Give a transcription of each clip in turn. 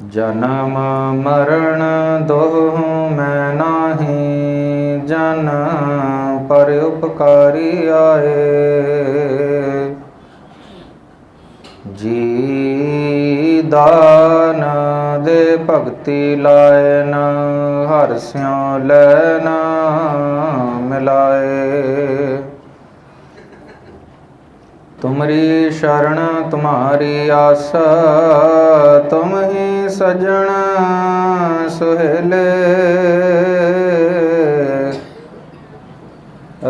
जन्म मरण दोह मैं नाही, जन पर उपकारी आए। जी दान दे भगति लायन, हर स्यों लैन मिलाए। तुमरी शरण तुम्हारी आस, तुम ही सजन सुहेले।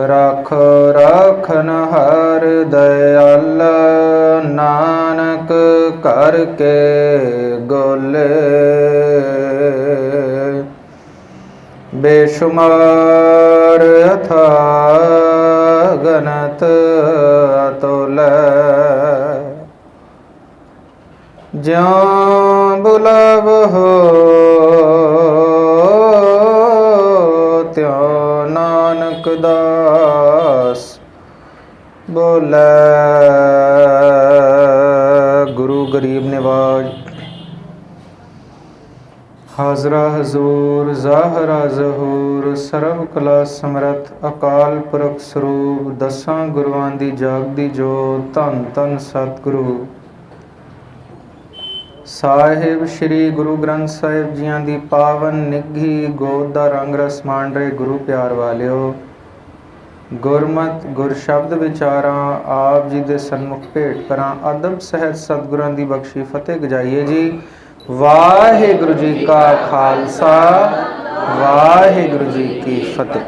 राखो राखन हर दयाल, नानक करके गोले। बेशुमार अथाह गनत अतुल, ज्यों बुलाव हो त्यों नानक दास बोले। गुरु गरीब निवाज हाजरा हजूर ज़ाहरा ज़हूर, सर्व कला समरथ अकाल पुरख स्वरूप, दसां गुरुआं दी जागदी जोत, धन धन सतगुरु ਸਾਹਿਬ ਸ਼੍ਰੀ ਗੁਰੂ ਗ੍ਰੰਥ ਸਾਹਿਬ ਜੀਆਂ ਦੀ ਪਾਵਨ ਨਿੱਘੀ ਗੋਦ ਦਾ ਰੰਗ ਰਸ ਮਾਣ ਰਹੇ ਗੁਰੂ ਪਿਆਰ ਵਾਲਿਓ, ਗੁਰਮਤਿ ਗੁਰ ਸ਼ਬਦ ਵਿਚਾਰਾਂ ਆਪ ਜੀ ਦੇ ਸਨਮੁਖ ਭੇਟ ਕਰਾਂ। ਅਦਬ ਸਹਿਤ ਸਤਿਗੁਰਾਂ ਦੀ ਬਖਸ਼ੀ ਫਤਿਹ ਗਜਾਈਏ ਜੀ। ਵਾਹਿਗੁਰੂ ਜੀ ਕਾ ਖਾਲਸਾ, ਵਾਹਿਗੁਰੂ ਜੀ ਕੀ ਫਤਿਹ।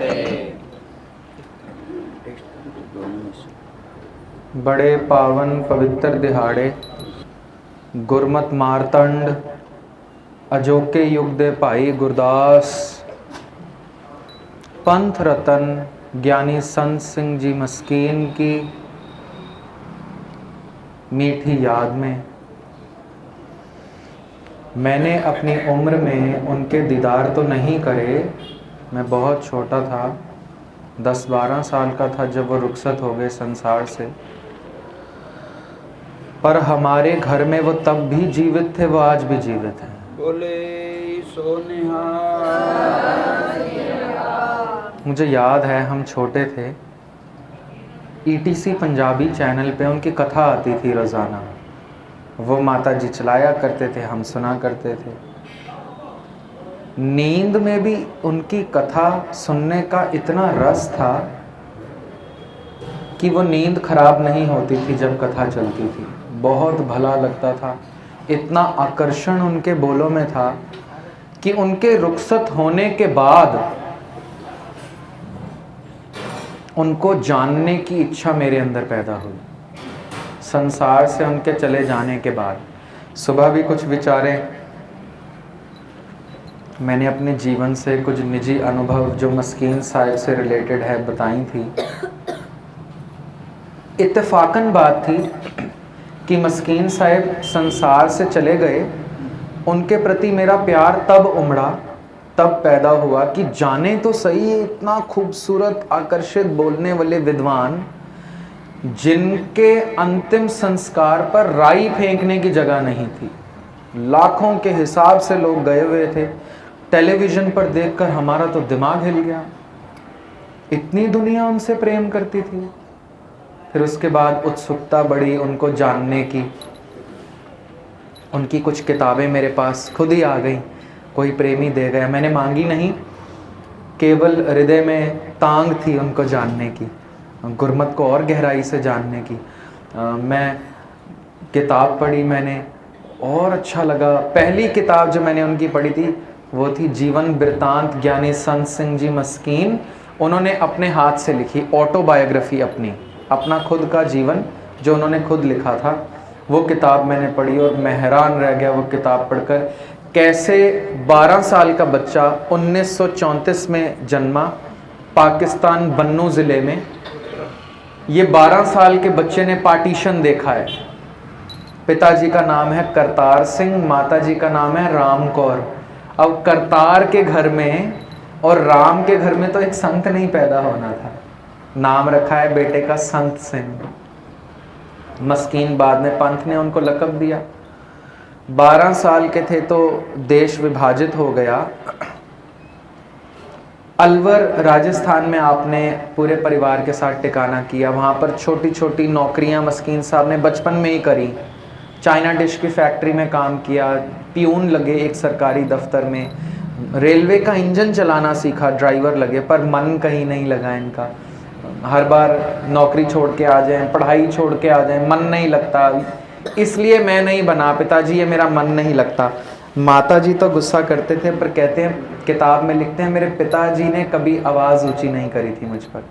बड़े पावन पवित्र दिहाड़े, गुरमत मारतंड अजोके युग दे भाई गुरदास पंथ रतन ज्ञानी संत सिंह जी मस्कीन की मीठी याद में मैंने अपनी उम्र में उनके दीदार तो नहीं करे। मैं बहुत छोटा था, 10-12 साल का था जब वो रुखसत हो गए संसार से। पर हमारे घर में वो तब भी जीवित थे, वो आज भी जीवित हैं। बोले सो निहाल। मुझे याद है हम छोटे थे, ETC पंजाबी चैनल पे उनकी कथा आती थी रोज़ाना। वो माता जी चलाया करते थे, हम सुना करते थे। नींद में भी उनकी कथा सुनने का इतना रस था कि वो नींद खराब नहीं होती थी जब कथा चलती थी। बहुत भला लगता था। इतना आकर्षण उनके बोलों में था कि उनके रुखसत होने के बाद उनको जानने की इच्छा मेरे अंदर पैदा हुई। संसार से उनके चले जाने के बाद सुबह भी कुछ विचारें मैंने अपने जीवन से, कुछ निजी अनुभव जो मस्कीन साहिब से रिलेटेड है बताई थी। इत्तेफाकन बात थी कि मस्कीन साहिब संसार से चले गए। उनके प्रति मेरा प्यार तब उमड़ा, तब पैदा हुआ कि जाने तो सही है, इतना खूबसूरत आकर्षित बोलने वाले विद्वान जिनके अंतिम संस्कार पर राई फेंकने की जगह नहीं थी। लाखों के हिसाब से लोग गए हुए थे। टेलीविज़न पर देखकर हमारा तो दिमाग हिल गया, इतनी दुनिया उनसे प्रेम करती थी। फिर उसके बाद उत्सुकता बढ़ी उनको जानने की। उनकी कुछ किताबें मेरे पास खुद ही आ गई, कोई प्रेमी दे गया। मैंने मांगी नहीं, केवल हृदय में तांग थी उनको जानने की, गुरमत को और गहराई से जानने की। मैं किताब पढ़ी मैंने और अच्छा लगा। पहली किताब जो मैंने उनकी पढ़ी थी वो थी जीवन वृत्तांत ज्ञानी संत सिंह जी मस्कीन। उन्होंने अपने हाथ से लिखी ऑटोबायोग्राफी, अपना खुद का जीवन जो उन्होंने खुद लिखा था, वो किताब मैंने पढ़ी और मैं हैरान रह गया वो किताब पढ़कर। कैसे 12 साल का बच्चा 1934 में जन्मा, पाकिस्तान बन्नू ज़िले में। ये 12 साल के बच्चे ने पार्टीशन देखा है। पिताजी का नाम है करतार सिंह, माताजी का नाम है राम कौर। अब करतार के घर में और राम के घर में तो एक संत नहीं पैदा होना था, नाम रखा है बेटे का संत सिंह। मस्कीन बाद में पंथ ने उनको लक़ब दिया। 12 साल के थे तो देश विभाजित हो गया। अलवर राजस्थान में आपने पूरे परिवार के साथ ठिकाना किया। वहाँ पर छोटी छोटी नौकरियाँ मस्कीन साहब ने बचपन में ही करी। चाइना डिश की फैक्ट्री में काम किया, पियून लगे एक सरकारी दफ्तर में, रेलवे का इंजन चलाना सीखा, ड्राइवर लगे, पर मन कहीं नहीं लगा इनका। हर बार नौकरी छोड़ के आ जाएं, पढ़ाई छोड़ के आ जाएं, मन नहीं लगता, इसलिए मैं नहीं बना पिताजी, ये मेरा मन नहीं लगता। माताजी तो गुस्सा करते थे, पर कहते हैं, किताब में लिखते हैं, मेरे पिताजी ने कभी आवाज़ ऊंची नहीं करी थी मुझ पर।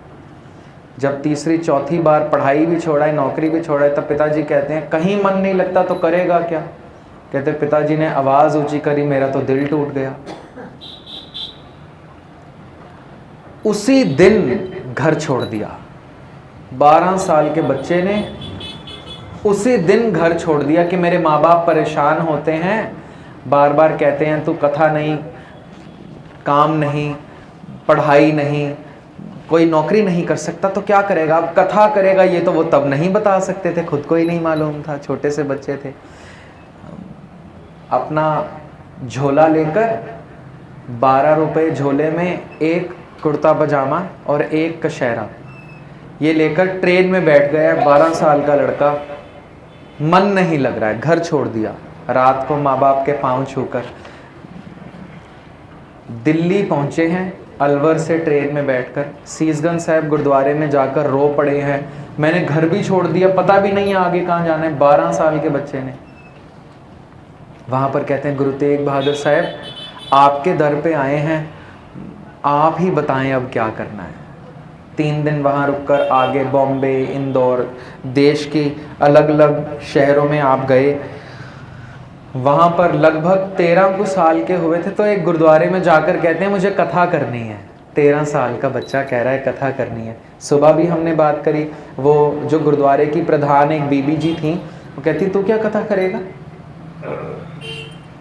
जब तीसरी चौथी बार पढ़ाई भी छोड़ा है, नौकरी भी छोड़ा है, तब पिताजी कहते हैं कहीं मन नहीं लगता तो करेगा क्या। कहते पिताजी ने आवाज़ ऊंची करी, मेरा तो दिल टूट गया। उसी दिन घर छोड़ दिया। 12 साल के बच्चे ने उसी दिन घर छोड़ दिया कि मेरे माँ बाप परेशान होते हैं, बार बार कहते हैं तू कथा नहीं, काम नहीं, पढ़ाई नहीं, कोई नौकरी नहीं कर सकता तो क्या करेगा। अब कथा करेगा ये तो वो तब नहीं बता सकते थे, खुद को ही नहीं मालूम था, छोटे से बच्चे थे। अपना झोला लेकर 12 रुपए झोले में एक कुर्ता पजामा और एक कशहरा ये लेकर ट्रेन में बैठ गया। 12 साल का लड़का, मन नहीं लग रहा है, घर छोड़ दिया। रात को माँ बाप के पांव छूकर दिल्ली पहुंचे हैं। अलवर से ट्रेन में बैठकर सीसगंज साहिब गुरुद्वारे में जाकर रो पड़े हैं। मैंने घर भी छोड़ दिया, पता भी नहीं है आगे कहाँ जाना है। 12 साल के बच्चे ने वहाँ पर कहते हैं गुरु तेग बहादुर साहब आपके दर पे आए हैं, आप ही बताएं अब क्या करना है। 3 दिन वहाँ रुककर आगे बॉम्बे, इंदौर, देश की अलग अलग शहरों में आप गए। वहाँ पर लगभग 13 साल के हुए थे तो एक गुरुद्वारे में जाकर कहते हैं मुझे कथा करनी है। 13 साल का बच्चा कह रहा है कथा करनी है। सुबह भी हमने बात करी, वो जो गुरुद्वारे की प्रधान एक बीबी जी थी, वो कहती तू क्या कथा करेगा,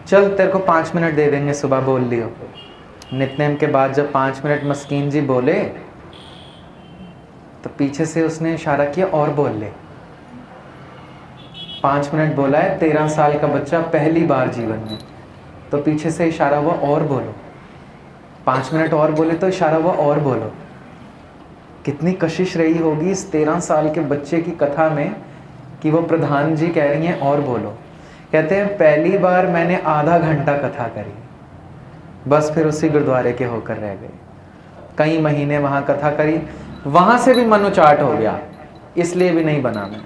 चल तेरे को 5 मिनट दे देंगे, सुबह बोल लियो। नित्यनेम के बाद जब 5 मिनट मस्कीन जी बोले तो पीछे से उसने इशारा किया और बोल ले। 5 मिनट बोला है 13 साल का बच्चा पहली बार जीवन में, तो पीछे से इशारा हुआ और बोलो। 5 मिनट और बोले तो इशारा हुआ और बोलो। कितनी कशिश रही होगी इस 13 साल के बच्चे की कथा में कि वो प्रधान जी कह रही हैं और बोलो। कहते हैं पहली बार मैंने आधा घंटा कथा करी, बस फिर उसी गुरुद्वारे के होकर रह गए। कई महीने वहाँ कथा करी, वहाँ से भी मन उचाट हो गया, इसलिए भी नहीं बना मैं।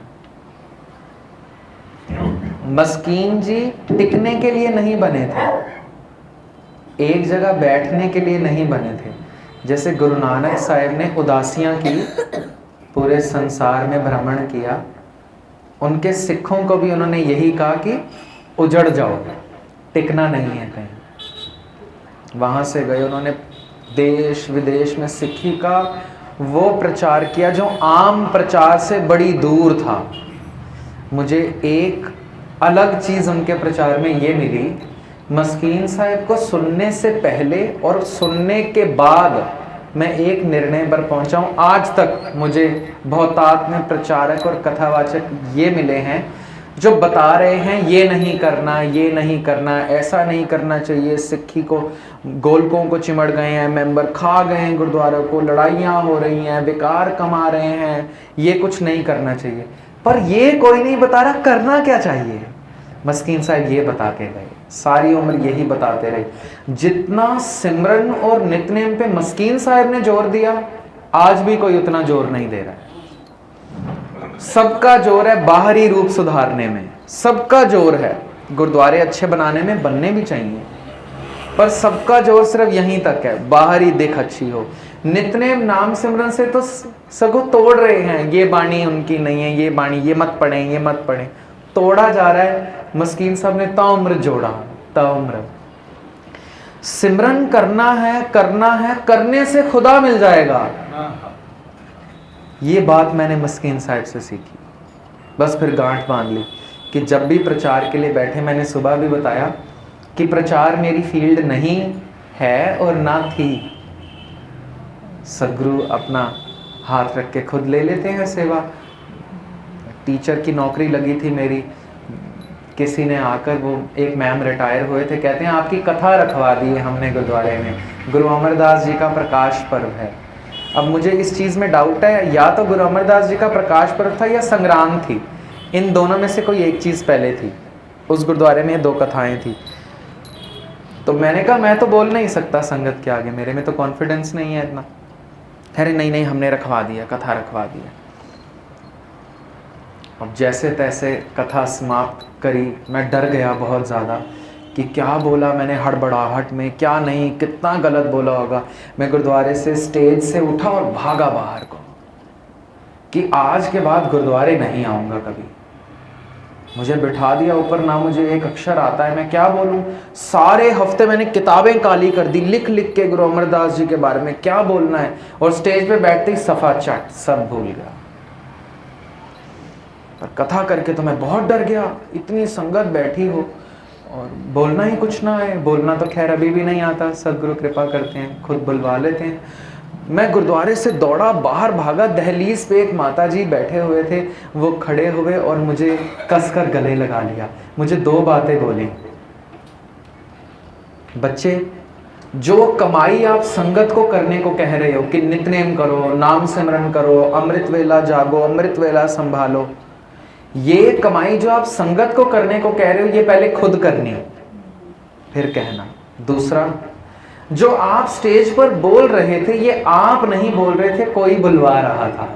मस्कीन जी टिकने के लिए नहीं बने थे, एक जगह बैठने के लिए नहीं बने थे। जैसे गुरु नानक साहब ने उदासियां की, पूरे संसार में भ्रमण किया, उनके सिखों को भी उन्होंने यही कहा कि उजड़ जाओ, टिकना नहीं है कहीं। वहाँ से गए, उन्होंने देश विदेश में सिक्खी का वो प्रचार किया जो आम प्रचार से बड़ी दूर था। मुझे एक अलग चीज़ उनके प्रचार में ये मिली, मस्कीन साहब को सुनने से पहले और सुनने के बाद मैं एक निर्णय पर पहुंचा हूँ। आज तक मुझे बहुतात्म प्रचारक और कथावाचक ये मिले हैं जो बता रहे हैं ये नहीं करना, ये नहीं करना, ऐसा नहीं करना चाहिए। सिक्खी को गोलकों को चिमड़ गए हैं, मेंबर खा गए हैं गुरुद्वारों को, लड़ाइयाँ हो रही हैं, विकार कमा रहे हैं, ये कुछ नहीं करना चाहिए। पर ये कोई नहीं बता रहा करना क्या चाहिए। मस्कीन साहब ये बता के गए, सारी उम्र यही बताते रहे। जितना सिमरन और नित्यनेम पे मस्कीन साहब ने जोर दिया, आज भी कोई उतना जोर नहीं दे रहा है। सबका जोर है बाहरी रूप सुधारने में, सबका जोर है गुरुद्वारे अच्छे बनाने में, बनने भी चाहिए, पर सबका जोर सिर्फ यहीं तक है, बाहरी दिख अच्छी हो। नित्यनेम नाम सिमरन से तो सगों तोड़ रहे हैं, ये बाणी उनकी नहीं है, ये बाणी ये मत पढ़ें, ये मत पढ़ें, तोड़ा जा रहा है। मस्कीन साहब ने ताउम्र जोड़ा, ताउम्र। सिमरन करना है, करना है, करने से खुदा मिल जाएगा। ये बात मैंने मस्कीन साहब से सीखी, बस फिर गांठ बांध ली कि जब भी प्रचार के लिए बैठे, मैंने सुबह भी बताया कि प्रचार मेरी फील्ड नहीं है और ना थी। सदगुरु अपना हाथ रख के खुद ले लेते हैं सेवा। टीचर की नौकरी लगी थी मेरी, किसी ने आकर, वो एक मैम रिटायर हुए थे, कहते हैं आपकी कथा रखवा दी है हमने गुरुद्वारे में, गुरु अमरदास जी का प्रकाश पर्व है। अब मुझे इस चीज़ में डाउट है, या तो गुरु अमरदास जी का प्रकाश पर्व था या संग्राम थी, इन दोनों में से कोई एक चीज़ पहले थी। उस गुरुद्वारे में 2 कथाएं थी। तो मैंने कहा मैं तो बोल नहीं सकता संगत के आगे, मेरे में तो कॉन्फिडेंस नहीं है इतना। अरे नहीं नहीं, हमने रखवा दिया, कथा रखवा दिया। अब जैसे तैसे कथा समाप्त करी, मैं डर गया बहुत ज़्यादा कि क्या बोला मैंने हड़बड़ाहट में, क्या नहीं, कितना गलत बोला होगा। मैं गुरुद्वारे से, स्टेज से उठा और भागा बाहर को कि आज के बाद गुरुद्वारे नहीं आऊँगा कभी। मुझे बिठा दिया ऊपर, ना मुझे एक अक्षर आता है, मैं क्या बोलूँ। सारे हफ्ते मैंने किताबें काली कर दी, लिख लिख के गुरु अमरदास जी के बारे में क्या बोलना है, और स्टेज पे बैठते ही सफा चट सब भूल गया। पर कथा करके तो मैं बहुत डर गया, इतनी संगत बैठी हो और बोलना ही कुछ ना है। बोलना तो खैर अभी भी नहीं आता, सदगुरु कृपा करते हैं, खुद बुलवा लेते हैं। मैं गुरुद्वारे से दौड़ा, बाहर भागा, दहलीज पे एक माताजी बैठे हुए थे, वो खड़े हुए और मुझे कसकर गले लगा लिया। मुझे 2 बातें बोली, बच्चे जो कमाई आप संगत को करने को कह रहे हो कि नित्यनेम करो, नाम सिमरन करो, अमृत वेला जागो, अमृत वेला संभालो, ये कमाई जो आप संगत को करने को कह रहे हो, ये पहले खुद करनी, फिर कहना। दूसरा, जो आप स्टेज पर बोल रहे थे, ये आप नहीं बोल रहे थे, कोई बुलवा रहा था।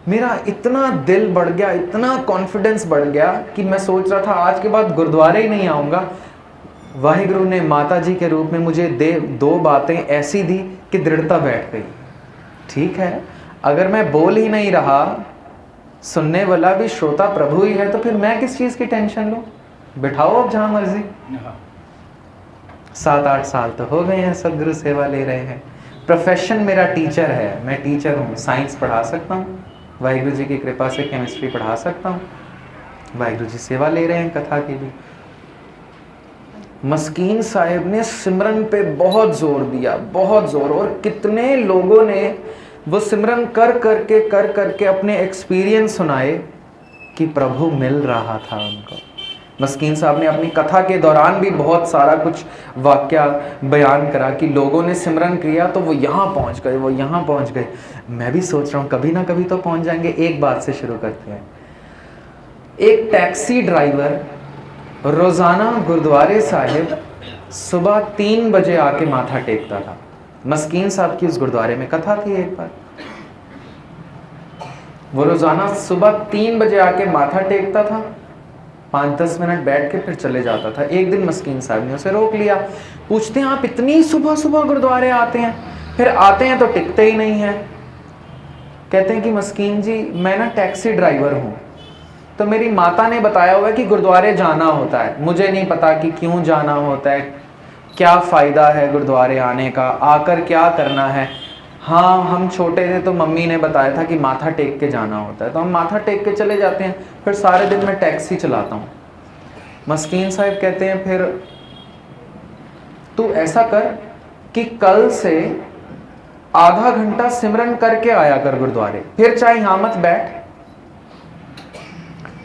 मेरा इतना दिल बढ़ गया, इतना कॉन्फिडेंस बढ़ गया कि मैं सोच रहा था आज के बाद गुरुद्वारे ही नहीं आऊँगा। वाहिगुरु ने माता जी के रूप में मुझे 2 बातें ऐसी दी कि दृढ़ता बैठ गई। ठीक है, अगर मैं बोल ही नहीं रहा, सुनने वाला भी श्रोता प्रभु ही है, तो फिर मैं किस चीज़ की टेंशन लूँ। बिठाओ अब जहाँ मर्जी। 7-8 साल तो हो गए हैं सदगुरु सेवा ले रहे हैं। प्रोफेशन मेरा टीचर है, मैं टीचर हूँ, साइंस पढ़ा सकता हूँ, वाहिगुरु जी की कृपा से केमिस्ट्री पढ़ा सकता हूँ। वाहिगुरु जी सेवा ले रहे हैं कथा की भी। मस्कीन साहिब ने सिमरन पे बहुत जोर दिया, बहुत जोर, और कितने लोगों ने वो सिमरन कर करके अपने एक्सपीरियंस सुनाए कि प्रभु मिल रहा था उनको। मस्कीन साहब ने अपनी कथा के दौरान भी बहुत सारा कुछ वाक्या बयान करा कि लोगों ने सिमरन किया तो वो यहाँ पहुँच गए, वो यहाँ पहुँच गए। मैं भी सोच रहा हूँ कभी ना कभी तो पहुँच जाएंगे। एक बात से शुरू करते हैं। एक टैक्सी ड्राइवर रोज़ाना गुरुद्वारे साहिब सुबह 3 बजे आके माथा टेकता था। मस्कीन साहब की उस गुरुद्वारे में कथा थी एक बार। वो रोज़ाना सुबह 3 बजे आके माथा टेकता था, 5-10 मिनट बैठ के फिर चले जाता था। एक दिन मस्कीन साहब ने उसे रोक लिया, पूछते हैं आप इतनी सुबह सुबह गुरुद्वारे आते हैं, फिर आते हैं तो टिकते ही नहीं हैं। कहते हैं कि मस्कीन जी मैं ना टैक्सी ड्राइवर हूँ, तो मेरी माता ने बताया हुआ है कि गुरुद्वारे जाना होता है। मुझे नहीं पता कि क्यों जाना होता है, क्या फ़ायदा है गुरुद्वारे आने का, आकर क्या करना है। हाँ, हम छोटे थे तो मम्मी ने बताया था कि माथा टेक के जाना होता है, तो हम माथा टेक के चले जाते हैं, फिर सारे दिन मैं टैक्सी चलाता हूँ। मस्कीन साहब कहते हैं फिर तू ऐसा कर कि कल से आधा घंटा सिमरन करके आया कर गुरुद्वारे, फिर चाहे यहाँ मत बैठ,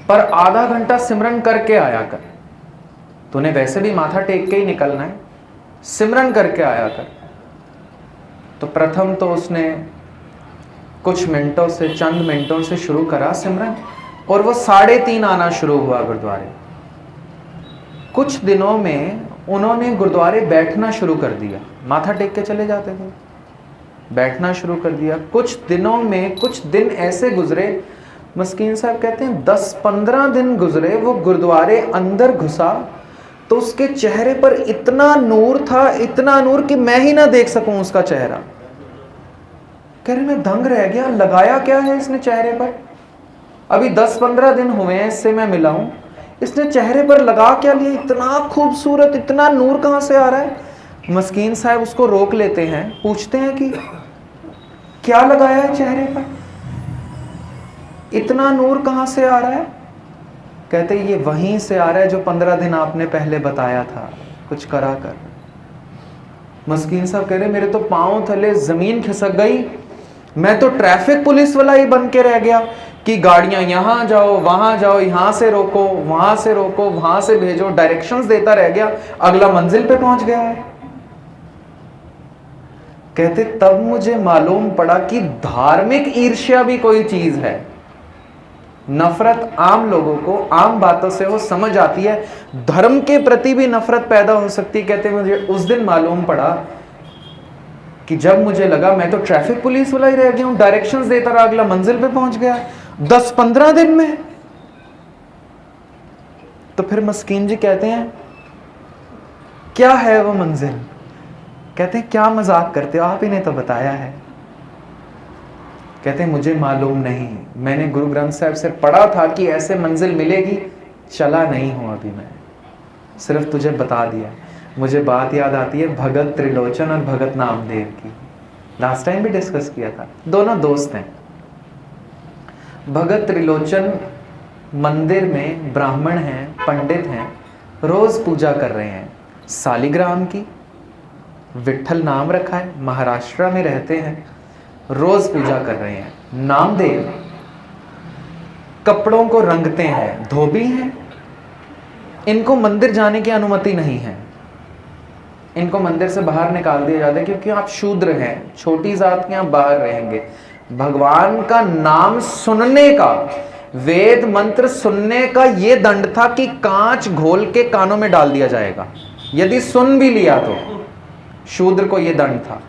पर आधा घंटा सिमरन करके आया कर। तूने वैसे भी माथा टेक के ही निकलना है, सिमरन करके आया कर। तो प्रथम तो उसने कुछ मिनटों से, चंद मिनटों से शुरू करा सिमरन, और वो 3:30 आना शुरू हुआ गुरुद्वारे। कुछ दिनों में उन्होंने गुरुद्वारे बैठना शुरू कर दिया, माथा टेक के चले जाते थे, बैठना शुरू कर दिया। कुछ दिनों में कुछ दिन ऐसे गुजरे, मस्कीन साहब कहते हैं 10-15 दिन गुजरे, वो गुरुद्वारे अंदर घुसा तो उसके चेहरे पर इतना नूर था, इतना नूर कि मैं ही ना देख सकूं उसका चेहरा। कह रहे मैं दंग रह गया, लगाया क्या है इसने चेहरे पर। अभी 10-15 दिन हुए हैं इससे मैं मिला हूं, इसने चेहरे पर लगा क्या लिया, इतना खूबसूरत, इतना नूर कहां से आ रहा है। मस्कीन साहब उसको रोक लेते हैं, पूछते हैं कि क्या लगाया है चेहरे पर, इतना नूर कहां से आ रहा है। कहते ये वहीं से आ रहा है जो 15 दिन आपने पहले बताया था, कुछ करा कर। मस्कीन साहब कह रहे मेरे तो पांव थले जमीन खिसक गई, मैं तो ट्रैफिक पुलिस वाला ही बन के रह गया कि गाड़ियां यहां जाओ, वहां जाओ, यहां से रोको, वहां से रोको, वहां से भेजो, डायरेक्शंस देता रह गया, अगला मंजिल पे पहुंच गया है। कहते तब मुझे मालूम पड़ा कि धार्मिक ईर्ष्या भी कोई चीज है। नफरत आम लोगों को आम बातों से वो समझ आती है, धर्म के प्रति भी नफरत पैदा हो सकती है। कहते मुझे उस दिन मालूम पड़ा कि जब मुझे लगा मैं तो ट्रैफिक पुलिस वाला ही रह गया हूं, डायरेक्शंस देता रहा, अगला मंजिल पे पहुंच गया 10-15 दिन में। तो फिर मस्कीन जी कहते हैं क्या है वो मंजिल? कहते हैं क्या मजाक करते हो, आप ही ने तो बताया है। कहते हैं मुझे मालूम नहीं, मैंने गुरु ग्रंथ साहब से पढ़ा था कि ऐसे मंजिल मिलेगी, चला नहीं हूं अभी, मैं सिर्फ तुझे बता दिया। मुझे बात याद आती है भगत त्रिलोचन और भगत नामदेव की, लास्ट टाइम भी डिस्कस किया था। दोनों दोस्त हैं। भगत त्रिलोचन मंदिर में ब्राह्मण हैं, पंडित हैं, रोज पूजा कर रहे हैं सालिग्राम की, विट्ठल नाम रखा है, महाराष्ट्र में रहते हैं, रोज पूजा कर रहे हैं। नामदेव कपड़ों को रंगते हैं, धोबी हैं, इनको मंदिर जाने की अनुमति नहीं है, इनको मंदिर से बाहर निकाल दिया जाता है क्योंकि आप शूद्र हैं, छोटी जात के, आप बाहर रहेंगे। भगवान का नाम सुनने का, वेद मंत्र सुनने का ये दंड था कि कांच घोल के कानों में डाल दिया जाएगा, यदि सुन भी लिया तो शूद्र को ये दंड था।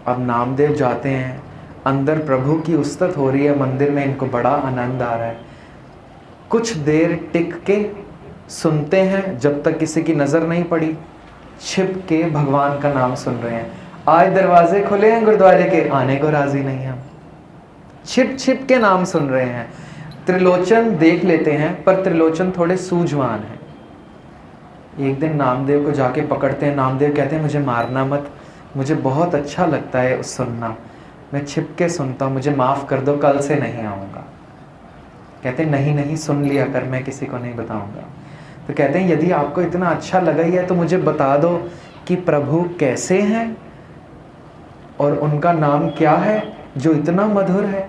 अब नामदेव जाते हैं, अंदर प्रभु की उस्तत हो रही है मंदिर में, इनको बड़ा आनंद आ रहा है। कुछ देर टिक के सुनते हैं, जब तक किसी की नजर नहीं पड़ी, छिप के भगवान का नाम सुन रहे हैं। आज दरवाजे खुले हैं गुरुद्वारे के, आने को राजी नहीं हम, छिप छिप के नाम सुन रहे हैं। त्रिलोचन देख लेते हैं, पर त्रिलोचन थोड़े सूझवान हैं। एक दिन नामदेव को जाके पकड़ते हैं। नामदेव कहते हैं मुझे मारना मत, मुझे बहुत अच्छा लगता है सुनना, मैं छिप के सुनता हूँ, मुझे माफ़ कर दो, कल से नहीं आऊँगा। कहते हैं नहीं नहीं, सुन लिया कर, मैं किसी को नहीं बताऊँगा। तो कहते हैं यदि आपको इतना अच्छा लगा ही है तो मुझे बता दो कि प्रभु कैसे हैं और उनका नाम क्या है जो इतना मधुर है।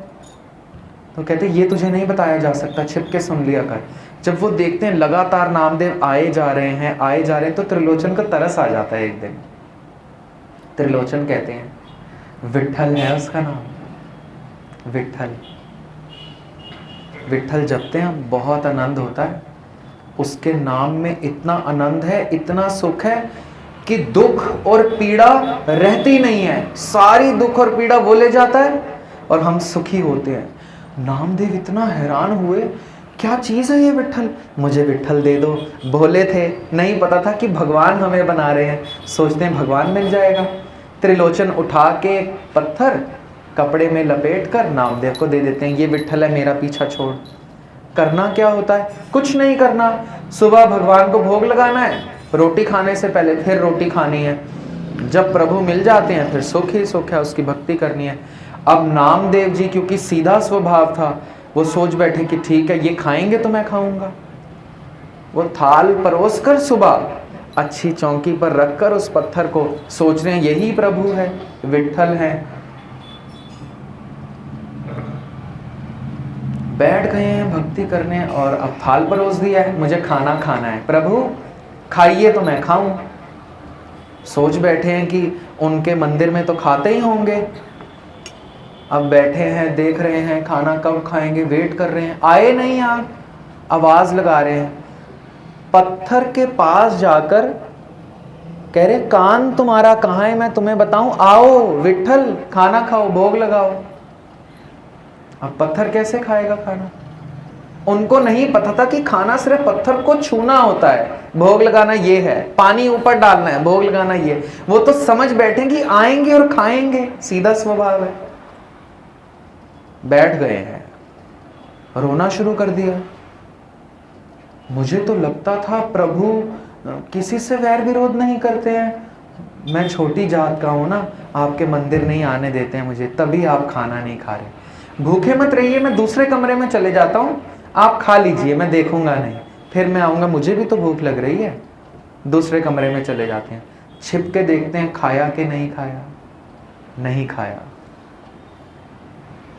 तो कहते हैं ये तुझे नहीं बताया जा सकता, छिप के सुन लिया कर। जब वो देखते हैं लगातार नामदेव आए जा रहे हैं, आए जा रहे हैं, तो त्रिलोचन को तरस आ जाता है। एक दिन त्रिलोचन कहते हैं विट्ठल है उसका नाम, विट्ठल। विट्ठल जपते हैं, बहुत आनंद होता है उसके नाम में, इतना आनंद है, इतना सुख है कि दुख और पीड़ा रहती नहीं है, सारी दुख और पीड़ा वो ले जाता है और हम सुखी होते हैं। नामदेव इतना हैरान हुए, क्या चीज़ है ये विट्ठल, मुझे विट्ठल दे दो। भोले थे, नहीं पता था कि भगवान हमें बना रहे हैं, सोचते हैं भगवान मिल जाएगा। त्रिलोचन उठा के पत्थर कपड़े में लपेट कर नामदेव को दे देते हैं, ये विट्ठल है, मेरा पीछा छोड़। करना क्या होता है? कुछ नहीं करना। सुबह भगवान को भोग लगाना है, रोटी खाने से पहले फिर रोटी खानी है। जब प्रभु मिल जाते हैं फिर सुख ही सुख है, उसकी भक्ति करनी है। अब नामदेव जी क्योंकि सीधा स्वभाव था, वो सोच बैठे कि ठीक है ये खाएंगे तो मैं खाऊंगा। वो थाल परोस कर सुबह अच्छी चौकी पर रखकर उस पत्थर को सोच रहे हैं यही प्रभु है, विट्ठल है। बैठ गए हैं भक्ति करने और अब थाल परोस दिया है, मुझे खाना खाना है, प्रभु खाइए तो मैं खाऊं। सोच बैठे हैं कि उनके मंदिर में तो खाते ही होंगे। अब बैठे हैं, देख रहे हैं खाना कब खाएंगे, वेट कर रहे हैं, आए नहीं आप, आवाज लगा रहे हैं। पत्थर के पास जाकर कह रहे कान तुम्हारा कहाँ है, मैं तुम्हें बताऊं, आओ विट्ठल खाना खाओ, भोग लगाओ। अब पत्थर कैसे खाएगा खाना? उनको नहीं पता था कि खाना सिर्फ पत्थर को छूना होता है, भोग लगाना ये है, पानी ऊपर डालना है, भोग लगाना ये। वो तो समझ बैठे कि आएंगे और खाएंगे, सीधा स्वभाव है। बैठ गए हैं, रोना शुरू कर दिया। मुझे तो लगता था प्रभु किसी से वैर विरोध नहीं करते हैं, मैं छोटी जात का हूं ना, आपके मंदिर नहीं आने देते हैं मुझे, तभी आप खाना नहीं खा रहे। भूखे मत रहिए, मैं दूसरे कमरे में चले जाता हूँ, आप खा लीजिए, मैं देखूंगा नहीं, फिर मैं आऊँगा, मुझे भी तो भूख लग रही है। दूसरे कमरे में चले जाते हैं, छिप के देखते हैं खाया कि नहीं खाया, नहीं खाया।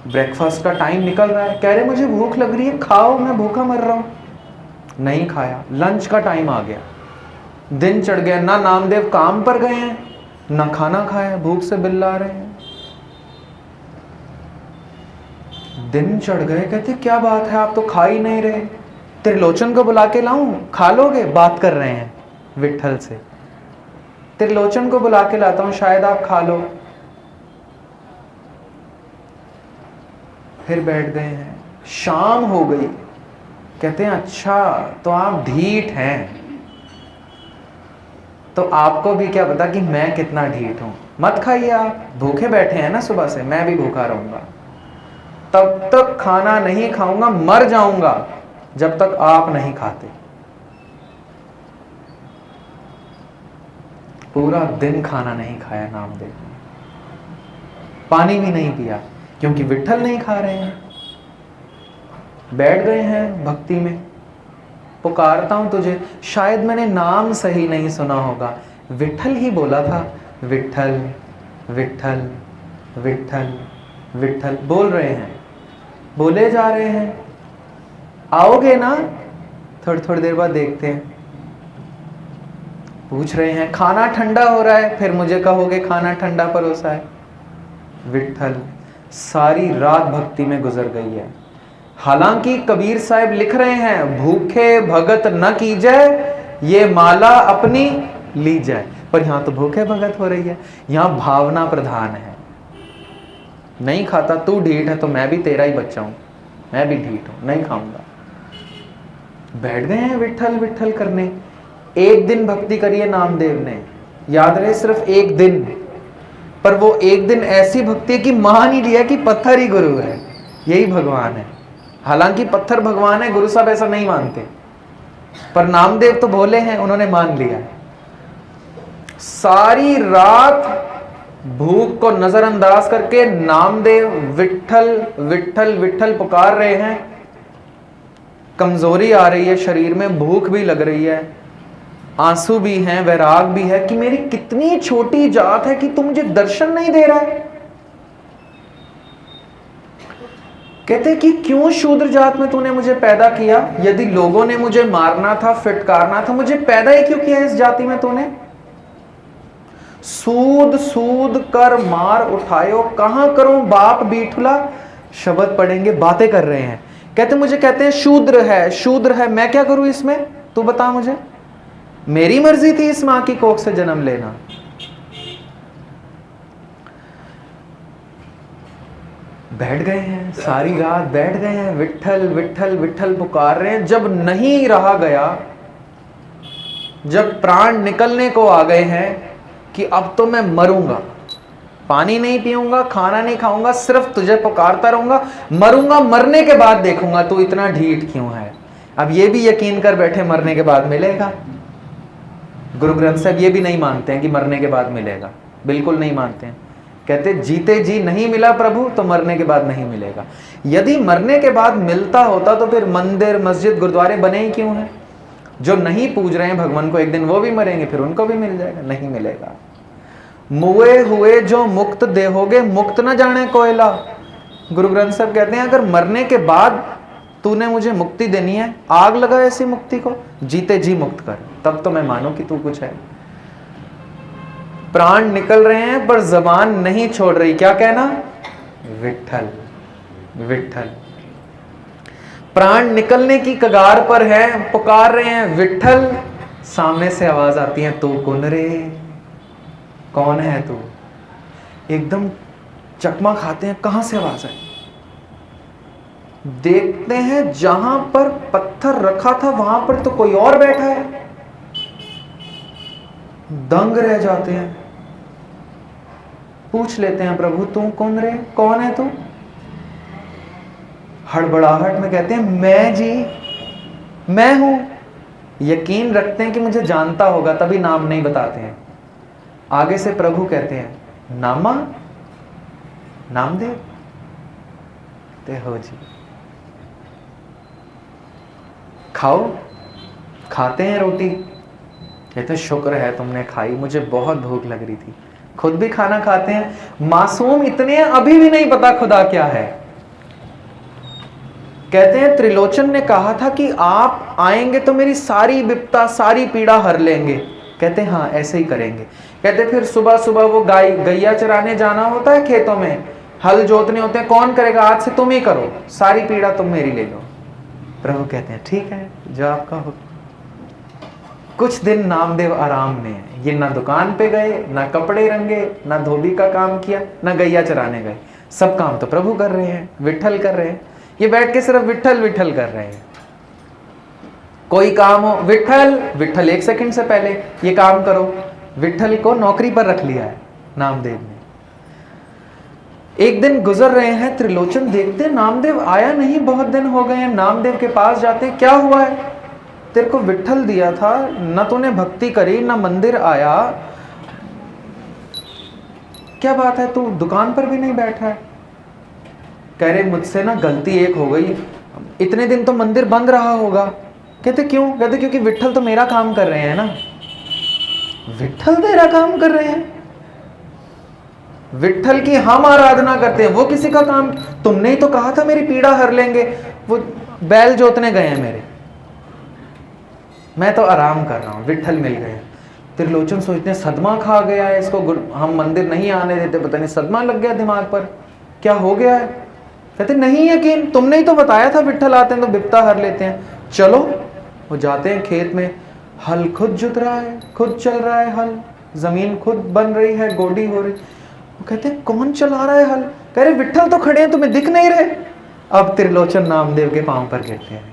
ब्रेकफास्ट का टाइम निकल रहा है, कह रहे मुझे भूख लग रही है, खाओ, मैं भूखा मर रहा हूं। नहीं खाया। लंच का टाइम आ गया, दिन चढ़ गया, ना नामदेव काम पर गए हैं ना खाना खाया, भूख से बिल्ला रहे हैं। दिन चढ़ गए, कहते क्या बात है, आप तो खा ही नहीं रहे, त्रिलोचन को बुला के लाऊं, खा लोगे? बात कर रहे हैं विट्ठल से, त्रिलोचन को बुला के लाता हूं, शायद आप खा लो। फिर बैठ गए हैं, शाम हो गई। कहते हैं अच्छा तो आप ढीठ हैं, तो आपको भी क्या पता कि मैं कितना ढीठ हूं, मत खाइए, आप भूखे बैठे हैं ना सुबह से, मैं भी भूखा रहूंगा, तब तक खाना नहीं खाऊंगा, मर जाऊंगा जब तक आप नहीं खाते। पूरा दिन खाना नहीं खाया नामदेव ने, पानी भी नहीं पिया, क्योंकि विट्ठल नहीं खा रहे हैं। बैठ गए हैं भक्ति में, पुकारता हूं तुझे, शायद मैंने नाम सही नहीं सुना होगा, विट्ठल ही बोला था, विट्ठल विट्ठल विट्ठल विट्ठल बोल रहे हैं, बोले जा रहे हैं। आओगे ना? थोड़ी थोड़ी देर बाद देखते हैं, पूछ रहे हैं खाना ठंडा हो रहा है, फिर मुझे कहोगे खाना ठंडा परोसा है। विट्ठल सारी रात भक्ति में गुजर गई है। हालांकि कबीर साहब लिख रहे हैं भूखे भगत न कीजै, ये माला अपनी ली जाए, पर यहां तो भूखे भगत हो रही है, यहां भावना प्रधान है। नहीं खाता, तू ढीठ है तो मैं भी तेरा ही बच्चा हूं, मैं भी ढीठ हूं, नहीं खाऊंगा। बैठ गए हैं विट्ठल विट्ठल करने। एक दिन भक्ति करिए नामदेव ने, याद रहे सिर्फ एक दिन, पर वो एक दिन ऐसी भक्ति है कि मान ही लिया कि पत्थर ही गुरु है, यही भगवान है। हालांकि पत्थर भगवान है, गुरु साहब ऐसा नहीं मानते, पर नामदेव तो भोले हैं, उन्होंने मान लिया। सारी रात भूख को नजरअंदाज करके नामदेव विट्ठल विट्ठल विट्ठल पुकार रहे हैं। कमजोरी आ रही है शरीर में, भूख भी लग रही है, आंसू भी हैं, वैराग भी है कि मेरी कितनी छोटी जात है कि तू मुझे दर्शन नहीं दे रहा है। कहते कि क्यों शूद्र जात में तूने मुझे पैदा किया, यदि लोगों ने मुझे मारना था, फिटकारना था, मुझे पैदा ही क्यों किया इस जाति में तूने? सूद सूद कर मार उठायो, कहां करूं बाप बीठुला, शब्द पढ़ेंगे, बातें कर रहे हैं। कहते मुझे कहते हैं शूद्र है, शूद्र है, मैं क्या करूं इसमें, तू बता मुझे, मेरी मर्जी थी इस मां की कोख से जन्म लेना। बैठ गए हैं, सारी रात बैठ गए हैं, विट्ठल विट्ठल विट्ठल पुकार रहे हैं। जब नहीं रहा गया, जब प्राण निकलने को आ गए हैं कि अब तो मैं मरूंगा, पानी नहीं पीऊंगा, खाना नहीं खाऊंगा, सिर्फ तुझे पुकारता रहूंगा, मरूंगा, मरने के बाद देखूंगा तू इतना ढीठ क्यों है। अब ये भी यकीन कर बैठे मरने के बाद मिलेगा। गुरु ग्रंथ साहब ये भी नहीं मानते हैं कि मरने के बाद मिलेगा, बिल्कुल नहीं मानते हैं। कहते जीते जी नहीं मिला प्रभु तो मरने के बाद नहीं मिलेगा। यदि मरने के बाद मिलता होता तो फिर मंदिर मस्जिद गुरुद्वारे बने ही क्यों हैं? जो नहीं पूज रहे हैं भगवान को, एक दिन वो भी मरेंगे, फिर उनको भी मिल जाएगा, नहीं मिलेगा। मुए हुए जो मुक्त देहोगे, मुक्त न जाने कोयला। गुरु ग्रंथ साहब कहते हैं अगर मरने के बाद तूने मुझे मुक्ति देनी है, आग लगा ऐसी मुक्ति को, जीते जी मुक्त कर, तब तो मैं मानूं कि तू कुछ है। प्राण निकल रहे हैं पर जबान नहीं छोड़ रही, क्या कहना? विट्ठल विट्ठल। प्राण निकलने की कगार पर है, पुकार रहे हैं विट्ठल। सामने से आवाज आती है तू कौन रे, कौन है तू? एकदम चकमा खाते हैं, कहां से आवाज है? देखते हैं जहां पर पत्थर रखा था वहां पर तो कोई और बैठा है। दंग रह जाते हैं, पूछ लेते हैं प्रभु तू कौन रे, कौन है तू? हड़बड़ाहट में कहते हैं मैं जी, मैं हूं। यकीन रखते हैं कि मुझे जानता होगा, तभी नाम नहीं बताते हैं। आगे से प्रभु कहते हैं नामा, नामदेव ते हो जी, खाओ। खाते हैं रोटी, कहते शुक्र है तुमने खाई, मुझे बहुत भूख लग रही थी। खुद भी खाना खाते हैं। मासूम इतने अभी भी नहीं पता खुदा क्या है, कहते हैं त्रिलोचन ने कहा था कि आप आएंगे तो मेरी सारी विपदा सारी पीड़ा हर लेंगे। कहते हैं हाँ ऐसे ही करेंगे। कहते फिर सुबह सुबह वो गैया चराने जाना होता है खेतों में, हल जोतने होते हैं, कौन करेगा, आज से तुम ही करो, सारी पीड़ा तुम मेरी ले लो। प्रभु कहते हैं ठीक है जो आपका हो। कुछ दिन नामदेव आराम में, ये ना दुकान पे गए, ना कपड़े रंगे, ना धोबी का काम किया, ना गैया चराने गए, सब काम तो प्रभु कर रहे हैं, विठल कर रहे हैं। ये बैठ के सिर्फ विठल विठल कर रहे हैं। कोई काम हो, विठल विठल, 1 सेकंड से पहले ये काम करो, विठल को नौकरी पर रख लिया है नामदेव ने। एक दिन गुजर रहे हैं, त्रिलोचन देखते नामदेव आया नहीं, बहुत दिन हो गए हैं। नामदेव के पास जाते, क्या हुआ है, तेरे को विठल दिया था, न तूने भक्ति करी, न मंदिर आया, क्या बात है, तू दुकान पर भी नहीं बैठा है। कह रहे मुझसे ना गलती एक हो गई, इतने दिन तो मंदिर बंद रहा होगा। कहते क्यों, कहते क्योंकि विठल तो मेरा काम कर रहे हैं ना। विठल तेरा काम कर रहे हैं, विठल की हम आराधना करते हैं, वो किसी का काम। तुमने ही तो कहा था मेरी पीड़ा हर लेंगे। वो बैल जोतने गए हैं मेरे, मैं तो आराम कर रहा हूं, विठल मिल गए। त्रिलोचन सोचते हैं सदमा खा गया है इसको, हम मंदिर नहीं आने देते, पता नहीं सदमा लग गया दिमाग पर, क्या हो गया है। कहते नहीं यकीन, तुमने ही तो बताया था विठल आते हैं तो विपदा हर लेते हैं। चलो, वो जाते हैं खेत में, हल खुद जुत रहा है, खुद चल रहा है हल, जमीन खुद बन रही है, गोडी हो रही। वो कहते हैं कौन चला रहा है हल, कह रहे विठल तो खड़े हैं, तुम्हें दिख नहीं रहे। अब त्रिलोचन नामदेव के पांव पर गिरते हैं,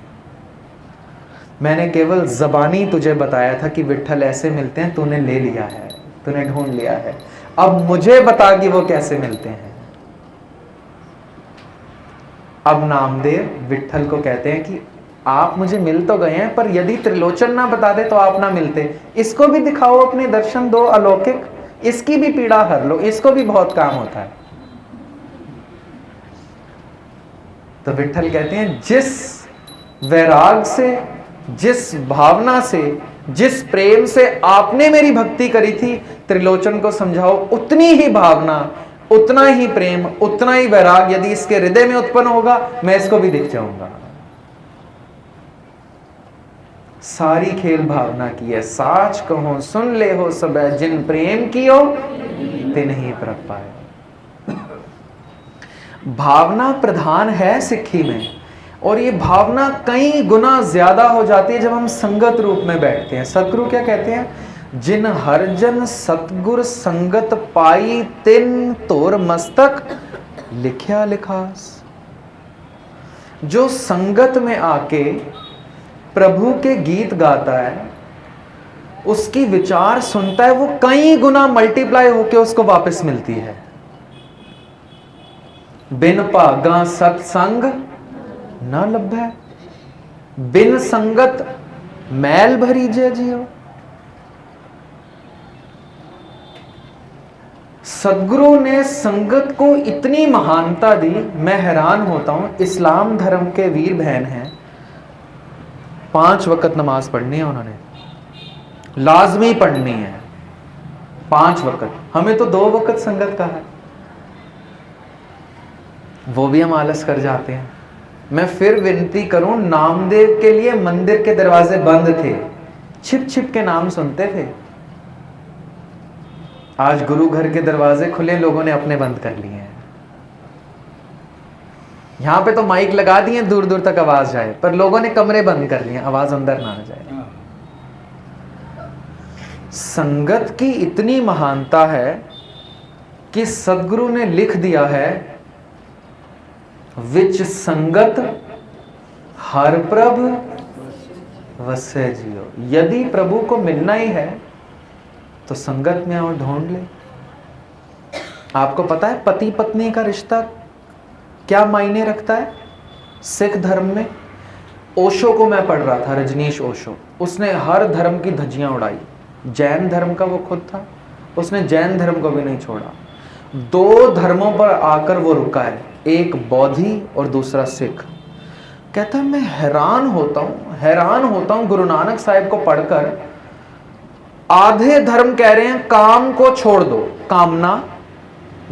मैंने केवल जबानी तुझे बताया था कि विठल ऐसे मिलते हैं, तूने ले लिया है, तूने ढूंढ लिया है, अब मुझे बता कि वो कैसे मिलते हैं। अब नामदेव विठल को कहते हैं कि आप मुझे मिल तो गए हैं, पर यदि त्रिलोचन ना बता दे तो आप ना मिलते, इसको भी दिखाओ, अपने दर्शन दो अलौकिक, इसकी भी पीड़ा हर लो, इसको भी बहुत काम होता है। तो विठल कहते हैं जिस वैराग से, जिस भावना से, जिस प्रेम से आपने मेरी भक्ति करी थी, त्रिलोचन को समझाओ उतनी ही भावना, उतना ही प्रेम, उतना ही वैराग यदि इसके हृदय में उत्पन्न होगा, मैं इसको भी दिख जाऊंगा। सारी खेल भावना की है, साच कहो सुन ले हो सब, जिन प्रेम कियो तिन ही प्रभ पाए। भावना प्रधान है सिक्खी में, और ये भावना कई गुना ज्यादा हो जाती है जब हम संगत रूप में बैठते हैं। सतगुरु क्या कहते हैं, जिन हरजन सतगुर संगत पाई, तिन तोर मस्तक लिख्या लिखास। जो संगत में आके प्रभु के गीत गाता है, उसकी विचार सुनता है, वो कई गुना मल्टीप्लाई होके उसको वापस मिलती है। बिन भागा सत्संग न लभै, बिन संगत मैल भरी जय जियो। सदगुरु ने संगत को इतनी महानता दी, मैं हैरान होता हूं। इस्लाम धर्म के वीर बहन हैं, 5 वक्त नमाज पढ़नी है उन्होंने, लाजमी पढ़नी है 5 वक्त। हमें तो 2 वक्त संगत का है, वो भी हम आलस कर जाते हैं। मैं फिर विनती करूं, नामदेव के लिए मंदिर के दरवाजे बंद थे, छिप छिप के नाम सुनते थे। आज गुरु घर के दरवाजे खुले, लोगों ने अपने बंद कर लिए हैं। यहां पे तो माइक लगा दिए, दूर दूर तक आवाज जाए, पर लोगों ने कमरे बंद कर लिए, आवाज अंदर ना आ जाए। संगत की इतनी महानता है कि सदगुरु ने लिख दिया है, विच संगत हर प्रभ वसै जियो। यदि प्रभु को मिलना ही है तो संगत में आओ, ढूंढ ले। आपको पता है पति पत्नी का रिश्ता क्या मायने रखता है सिख धर्म में? ओशो को मैं पढ़ रहा था, रजनीश ओशो, उसने हर धर्म की धज्जियां उड़ाई। जैन धर्म का वो खुद था, उसने जैन धर्म को भी नहीं छोड़ा। 2 धर्मों पर आकर वो रुका है, एक बौद्धि और दूसरा सिख। कहता है मैं हैरान होता हूं गुरु नानक साहिब को पढ़कर। आधे धर्म कह रहे हैं काम को छोड़ दो, कामना,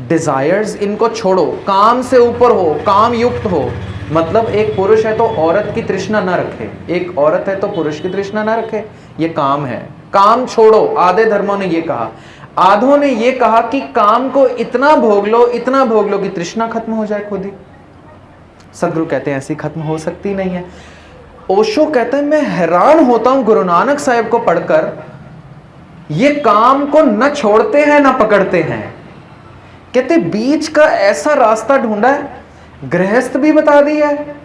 डिजायर्स, इनको छोड़ो, काम से ऊपर हो, काम युक्त हो। मतलब एक पुरुष है तो औरत की तृष्णा न रखे, एक औरत है तो पुरुष की तृष्णा न रखे, ये काम है। काम छोड़ो, आधे धर्मों ने ये कहा। आधों ने ये कहा कि काम को इतना भोग लो, इतना भोग लो कि तृष्णा खत्म हो जाए खुद ही। सदगुरु कहते हैं ऐसी खत्म हो सकती नहीं है। ओशो कहते हैं मैं हैरान होता हूं गुरु नानक साहिब को पढ़कर, ये काम को न छोड़ते हैं न पकड़ते हैं। कहते बीच का ऐसा रास्ता ढूंढा है, गृहस्थ भी बता दिया है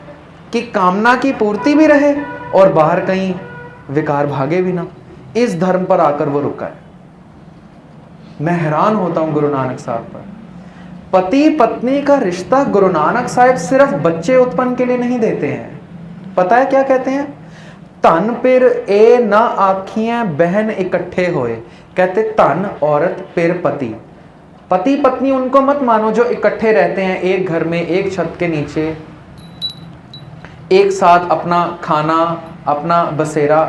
कि कामना की पूर्ति भी रहे और बाहर कहीं विकार भागे भी ना, इस धर्म पर आकर वो रुका है। मैं हैरान होता हूं गुरु नानक साहब पर। पति पत्नी का रिश्ता गुरु नानक साहब सिर्फ बच्चे उत्पन्न के लिए नहीं देते हैं। पता है क्या कहते हैं? तन पिर ए न आखियां बहन इकट्ठे होए। कहते तन औरत पिर पति, पति पत्नी उनको मत मानो जो इकट्ठे रहते हैं एक घर में, एक छत के नीचे, एक साथ अपना खाना, अपना बसेरा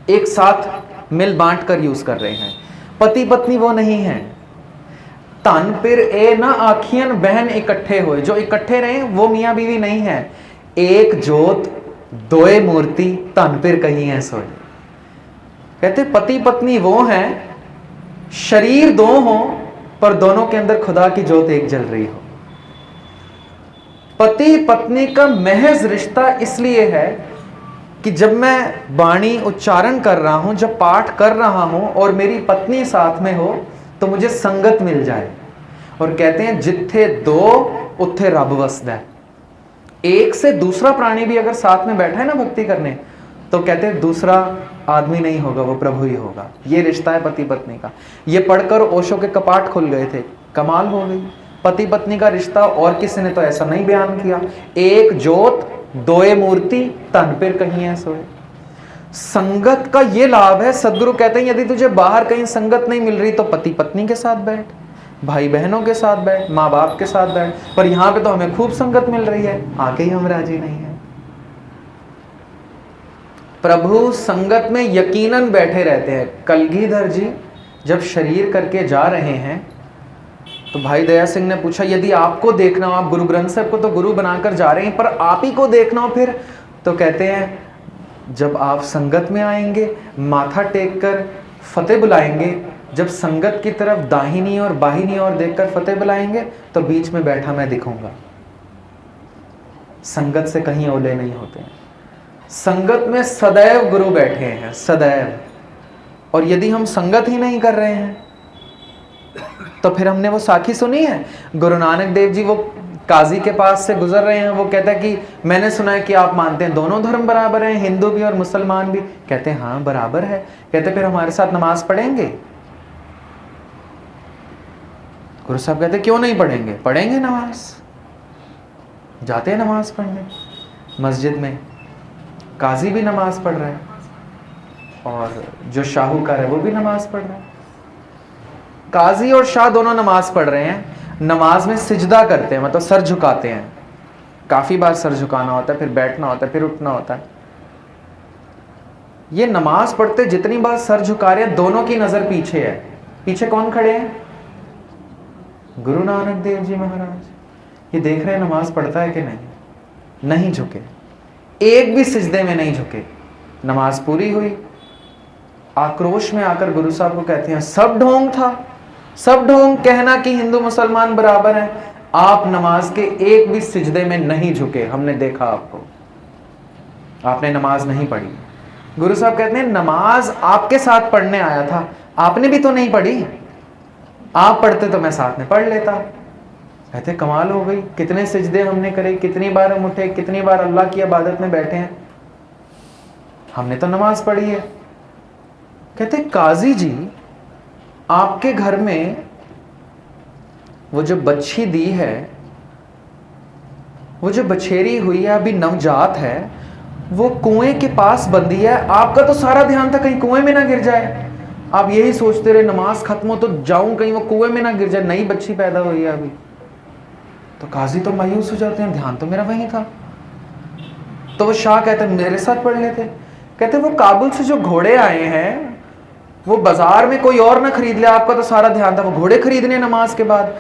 एक साथ मिल बांट कर यूज कर रहे हैं। पति पत्नी वो नहीं है। तन पिर ए न आखियन बहन इकट्ठे होए, जो इकट्ठे रहे वो मियां बीवी नहीं है। एक जोत दोए मूर्ति तन पिर कहीं है सोए। कहते पति पत्नी वो हैं, शरीर दो हो पर दोनों के अंदर खुदा की जोत एक जल रही हो। पति पत्नी का महज रिश्ता इसलिए है कि जब मैं वाणी उच्चारण कर रहा हूं, जब पाठ कर रहा हूं और मेरी पत्नी साथ में हो तो मुझे संगत मिल जाए। और कहते हैं जिथे दो उथे रब वसदा है। एक से दूसरा प्राणी भी अगर साथ में बैठा है ना भक्ति करने, तो कहते हैं दूसरा आदमी नहीं होगा, वो प्रभु ही होगा। ये रिश्ता है पति पत्नी का। ये पढ़कर ओशो के कपाट खुल गए थे, कमाल हो गई। पति पत्नी का रिश्ता और किसी ने तो ऐसा नहीं बयान किया। एक जोत दोए मूर्ति तन पिर कहीं है सोए। संगत का ये लाभ है। सदगुरु कहते हैं यदि तुझे बाहर कहीं संगत नहीं मिल रही तो पति पत्नी के साथ बैठ, भाई बहनों के साथ बैठ, माँ बाप के साथ बैठ। पर यहां पे तो हमें खूब संगत मिल रही है, आके ही हम राजी नहीं है। प्रभु संगत में यकीनन बैठे रहते हैं। कलगीधर जी जब शरीर करके जा रहे हैं तो भाई दया सिंह ने पूछा यदि आपको देखना हो, आप गुरु ग्रंथ साहब को तो गुरु बनाकर जा रहे हैं, पर आप ही को देखना हो फिर? तो कहते हैं जब आप संगत में आएंगे, माथा टेक कर फतेह बुलाएंगे, जब संगत की तरफ दाहिनी और बाहिनी और देखकर फतेह बुलाएंगे तो बीच में बैठा मैं दिखूंगा। संगत से कहीं ओले नहीं होते हैं। संगत में सदैव गुरु बैठे हैं, सदैव। और यदि हम संगत ही नहीं कर रहे हैं तो फिर हमने वो साखी सुनी है, गुरु नानक देव जी वो काजी के पास से गुजर रहे हैं, वो कहता है कि मैंने सुना है कि आप मानते हैं दोनों धर्म बराबर हैं, हिंदू भी और मुसलमान भी। कहते हैं हाँ बराबर है। कहते फिर हमारे साथ नमाज पढ़ेंगे? गुरु साहब कहते क्यों नहीं पढ़ेंगे? पढ़ेंगे नमाज। जाते हैं नमाज पढ़ने मस्जिद में, काजी भी नमाज पढ़ रहा है और जो शाहूकार है वो भी नमाज पढ़ रहा है। काजी और शाह दोनों नमाज पढ़ रहे हैं। नमाज में सिजदा करते हैं, मतलब सर झुकाते हैं। काफी बार सर झुकाना होता है, फिर बैठना होता है, फिर उठना होता है। ये नमाज पढ़ते जितनी बार सर झुका रहे हैं, दोनों की नजर पीछे है। पीछे कौन खड़े हैं? गुरु नानक देव जी महाराज। ये देख रहे हैं नमाज पढ़ता है कि नहीं। नहीं झुके, एक भी सिजदे में नहीं झुके। नमाज पूरी हुई, आक्रोश में आकर गुरु साहब को कहते हैं सब ढोंग था, सब ढोंग कहना कि हिंदू मुसलमान बराबर हैं। आप नमाज के एक भी सिजदे में नहीं झुके, हमने देखा आपको, आपने नमाज नहीं पढ़ी। गुरु साहब कहते हैं नमाज आपके साथ पढ़ने आया था, आपने भी तो नहीं पढ़ी। आप पढ़ते तो मैं साथ में पढ़ लेता। कहते कमाल हो गई, कितने सिजदे हमने करे, कितनी बार हम उठे, कितनी बार अल्लाह की इबादत में बैठे हैं, हमने तो नमाज पढ़ी है। कहते काजी जी आपके घर में वो जो बच्ची दी है, वो जो बछेरी हुई है, अभी नवजात है, वो कुएं के पास बंदी है। आपका तो सारा ध्यान था कहीं कुएं में ना गिर जाए। आप यही सोचते रहे नमाज खत्म हो तो जाऊं कहीं वो कुएं में ना गिर जाए, नई बच्ची पैदा हुई है अभी। तो काजी तो मायूस हो जाते हैं, ध्यान तो मेरा वही था। तो वो शाह कहते मेरे साथ पढ़ लेते। कहते वो काबुल से जो घोड़े आए हैं वो बाजार में कोई और ना खरीद ले, आपका तो सारा ध्यान था वो घोड़े खरीदने नमाज के बाद।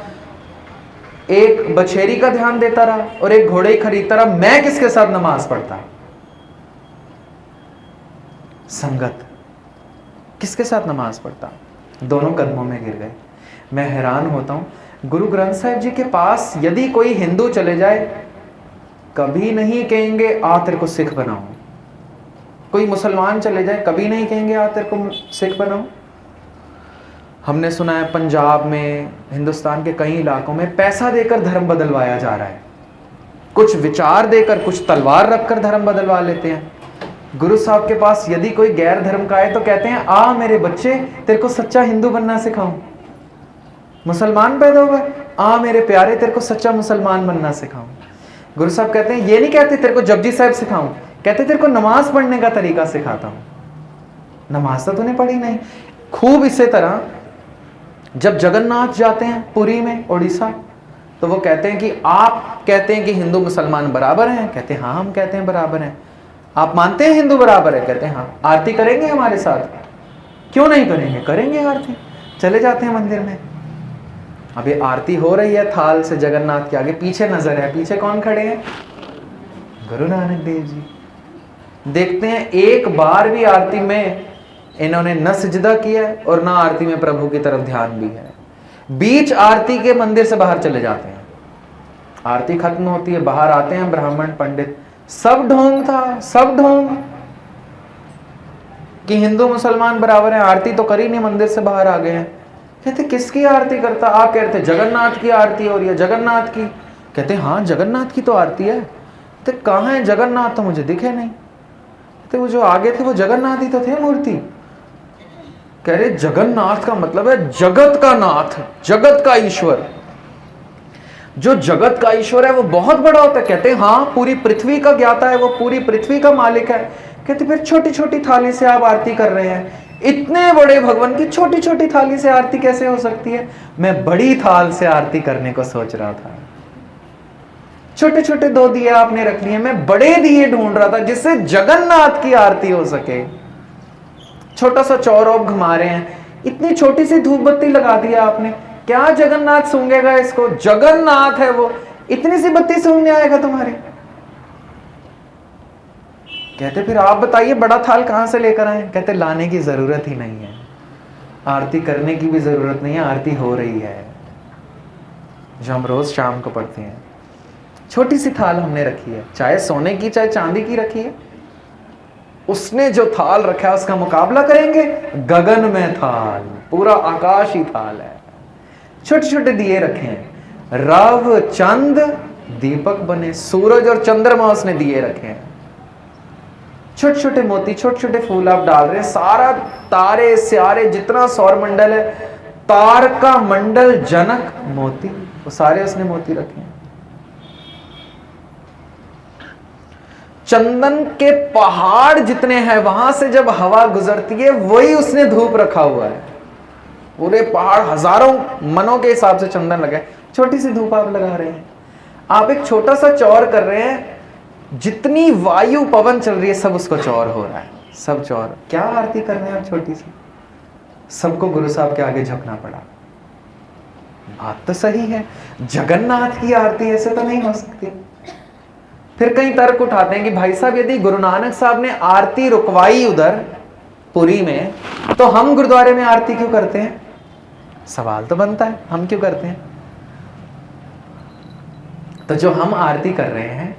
एक बछेरी का ध्यान देता रहा और एक घोड़े ही खरीदता रहा, मैं किसके साथ नमाज पढ़ता? संगत, किसके साथ नमाज पढ़ता? दोनों कदमों में गिर गए। मैं हैरान होता हूं, गुरु ग्रंथ साहिब जी के पास यदि कोई हिंदू चले जाए, कभी नहीं कहेंगे आ तेरे को सिख बनाऊं। कोई मुसलमान चले जाए, कभी नहीं कहेंगे आ तेरे को सिख बनाऊं। हमने सुना है पंजाब में, हिंदुस्तान के कई इलाकों में पैसा देकर धर्म बदलवाया जा रहा है। कुछ विचार देकर, कुछ तलवार रखकर धर्म बदलवा लेते हैं। गुरु साहब के पास यदि कोई गैर धर्म का है तो कहते हैं आ मेरे बच्चे तेरे को सच्चा हिंदू बनना सिखाऊं। मुसलमान पैदा हुआ, आ मेरे प्यारे तेरे को सच्चा मुसलमान बनना सिखाऊं। गुरु साहब कहते हैं, ये नहीं कहते तेरे को जपजी साहब सिखाऊं, कहते तेरे को नमाज पढ़ने का तरीका सिखाता हूं। नमाज तो तूने पढ़ी नहीं। खूब इसी तरह जब जगन्नाथ जाते हैं पुरी में, उड़ीसा, तो वो कहते हैं कि आप कहते हैं कि हिंदू मुसलमान बराबर हैं? कहते हैं हाँ हम कहते हैं बराबर हैं। आप मानते हैं हिंदू बराबर है? कहते हैं हाँ। आरती करेंगे हमारे साथ? क्यों नहीं करेंगे, करेंगे आरती। चले जाते हैं मंदिर में। अभी आरती हो रही है थाल से जगन्नाथ के आगे, पीछे नजर है, पीछे कौन खड़े हैं? गुरु नानक देव जी। देखते हैं एक बार भी आरती में इन्होंने न सिजदा किया है और ना आरती में प्रभु की तरफ ध्यान भी है। बीच आरती के मंदिर से बाहर चले जाते हैं। आरती खत्म होती है, बाहर आते हैं ब्राह्मण पंडित, सब ढोंग था, सब ढोंग कि हिंदू मुसलमान बराबर हैं, आरती तो करी नहीं, मंदिर से बाहर आ गए हैं। कहते किसकी आरती करता? आप कह रहे थे जगन्नाथ की आरती हो रही है, जगन्नाथ की। कहते हाँ जगन्नाथ की तो आरती है। तो कहाँ है जगन्नाथ? तो मुझे दिखे नहीं। कहते वो जो आगे थे वो जगन्नाथ ही तो थे मूर्ति। कह रहे जगन्नाथ का मतलब है जगत का नाथ, जगत का ईश्वर। जो जगत का ईश्वर है वो बहुत बड़ा होता है। कहते हैं हाँ पूरी पृथ्वी का ज्ञाता है, वो पूरी पृथ्वी का मालिक है। कहते फिर छोटी छोटी थाली से आप आरती कर रहे हैं, इतने बड़े भगवान की छोटी छोटी थाली से आरती कैसे हो सकती है? मैं बड़ी थाल से आरती करने को सोच रहा था। छोटे छोटे 2 दिए आपने रख लिए, मैं बड़े दिए ढूंढ रहा था जिससे जगन्नाथ की आरती हो सके। छोटा सा चौरोब घुमा रहे हैं, इतनी छोटी सी धूप बत्ती लगा दिया आपने, क्या जगन्नाथ सूंघेगा इसको? जगन्नाथ है वो, इतनी सी बत्ती सूंघने आएगा तुम्हारे? कहते फिर आप बताइए बड़ा थाल कहां से लेकर आए? कहते लाने की जरूरत ही नहीं है, आरती करने की भी जरूरत नहीं है, आरती हो रही है जो हम रोज शाम को पढ़ते हैं। छोटी सी थाल हमने रखी है, चाहे सोने की चाहे चांदी की रखी है। उसने जो थाल रखा है उसका मुकाबला करेंगे? गगन में थाल, पूरा आकाश ही थाल है। छोटे छोटे दिए रखे हैं, रव चंद दीपक बने, सूरज और चंद्रमा उसने दिए रखे हैं। छोटे छोटे मोती, छोटे छोटे फूल आप डाल रहे हैं। सारा तारे स्यारे जितना सौर मंडल है, तार का मंडल जनक मोती, वो सारे उसने मोती रखे हैं। चंदन के पहाड़ जितने हैं वहां से जब हवा गुजरती है वही उसने धूप रखा हुआ है। पूरे पहाड़ हजारों मनों के हिसाब से चंदन लगा है, छोटी सी धूप आप लगा रहे हैं। आप एक छोटा सा चौर कर रहे हैं, जितनी वायु पवन चल रही है सब उसको चौर हो रहा है, सब चौर। क्या आरती कर रहे हैं आप छोटी सी? सबको गुरु साहब के आगे झुकना पड़ा। बात तो सही है, जगन्नाथ की आरती ऐसे तो नहीं हो सकती। फिर कई तर्क उठाते हैं कि भाई साहब यदि गुरु नानक साहब ने आरती रुकवाई उधर पुरी में, तो हम गुरुद्वारे में आरती क्यों करते हैं? सवाल तो बनता है, हम क्यों करते हैं? तो जो हम आरती कर रहे हैं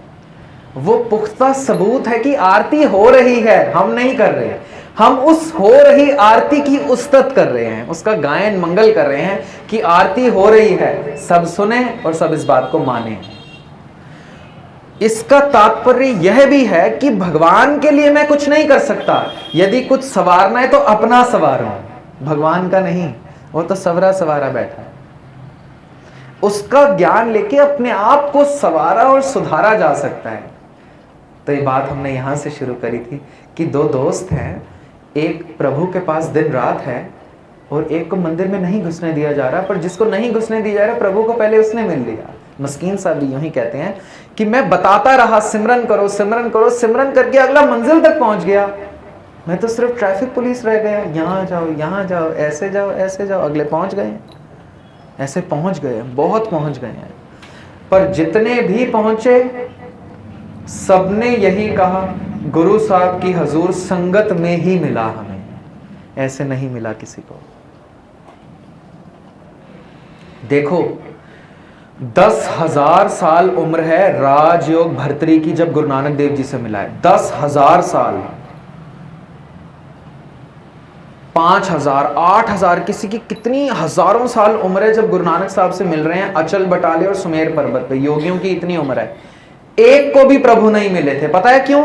वो पुख्ता सबूत है कि आरती हो रही है, हम नहीं कर रहे। हम उस हो रही आरती की उस्तत कर रहे हैं, उसका गायन मंगल कर रहे हैं कि आरती हो रही है, सब सुने और सब इस बात को माने। इसका तात्पर्य यह भी है कि भगवान के लिए मैं कुछ नहीं कर सकता। यदि कुछ संवारना है तो अपना संवारो, भगवान का नहीं, वो तो सवरा सवारा बैठा है। उसका ज्ञान लेके अपने आप को संवारा और सुधारा जा सकता है। तो ये बात हमने यहां से शुरू करी थी कि 2 दोस्त हैं, एक प्रभु के पास दिन रात है और एक को मंदिर में नहीं घुसने दिया जा रहा, पर जिसको नहीं घुसने दिया जा रहा प्रभु को पहले उसने मिल लिया। मस्कीन साहब भी यूं ही कहते हैं कि मैं बताता रहा सिमरन करो सिमरन करो, सिमरन करके अगला मंजिल तक पहुंच गया, मैं तो सिर्फ ट्रैफिक पुलिस रह गया, यहाँ जाओ ऐसे जाओ ऐसे जाओ, अगले पहुंच गए, ऐसे पहुंच गए, बहुत पहुंच गए हैं। पर जितने भी पहुंचे सबने यही कहा, गुरु साहब की हजूर संगत में ही मिला हमें, ऐसे नहीं मिला किसी को। देखो 10,000 साल उम्र है राजयोग भर्तरी की जब गुरु नानक देव जी से मिला है। 10,000 साल, 5,000, 8,000, किसी की कितनी हजारों साल उम्र है जब गुरु नानक साहब से मिल रहे हैं अचल बटाले और सुमेर पर्वत पे। योगियों की इतनी उम्र है, एक को भी प्रभु नहीं मिले थे। पता है क्यों?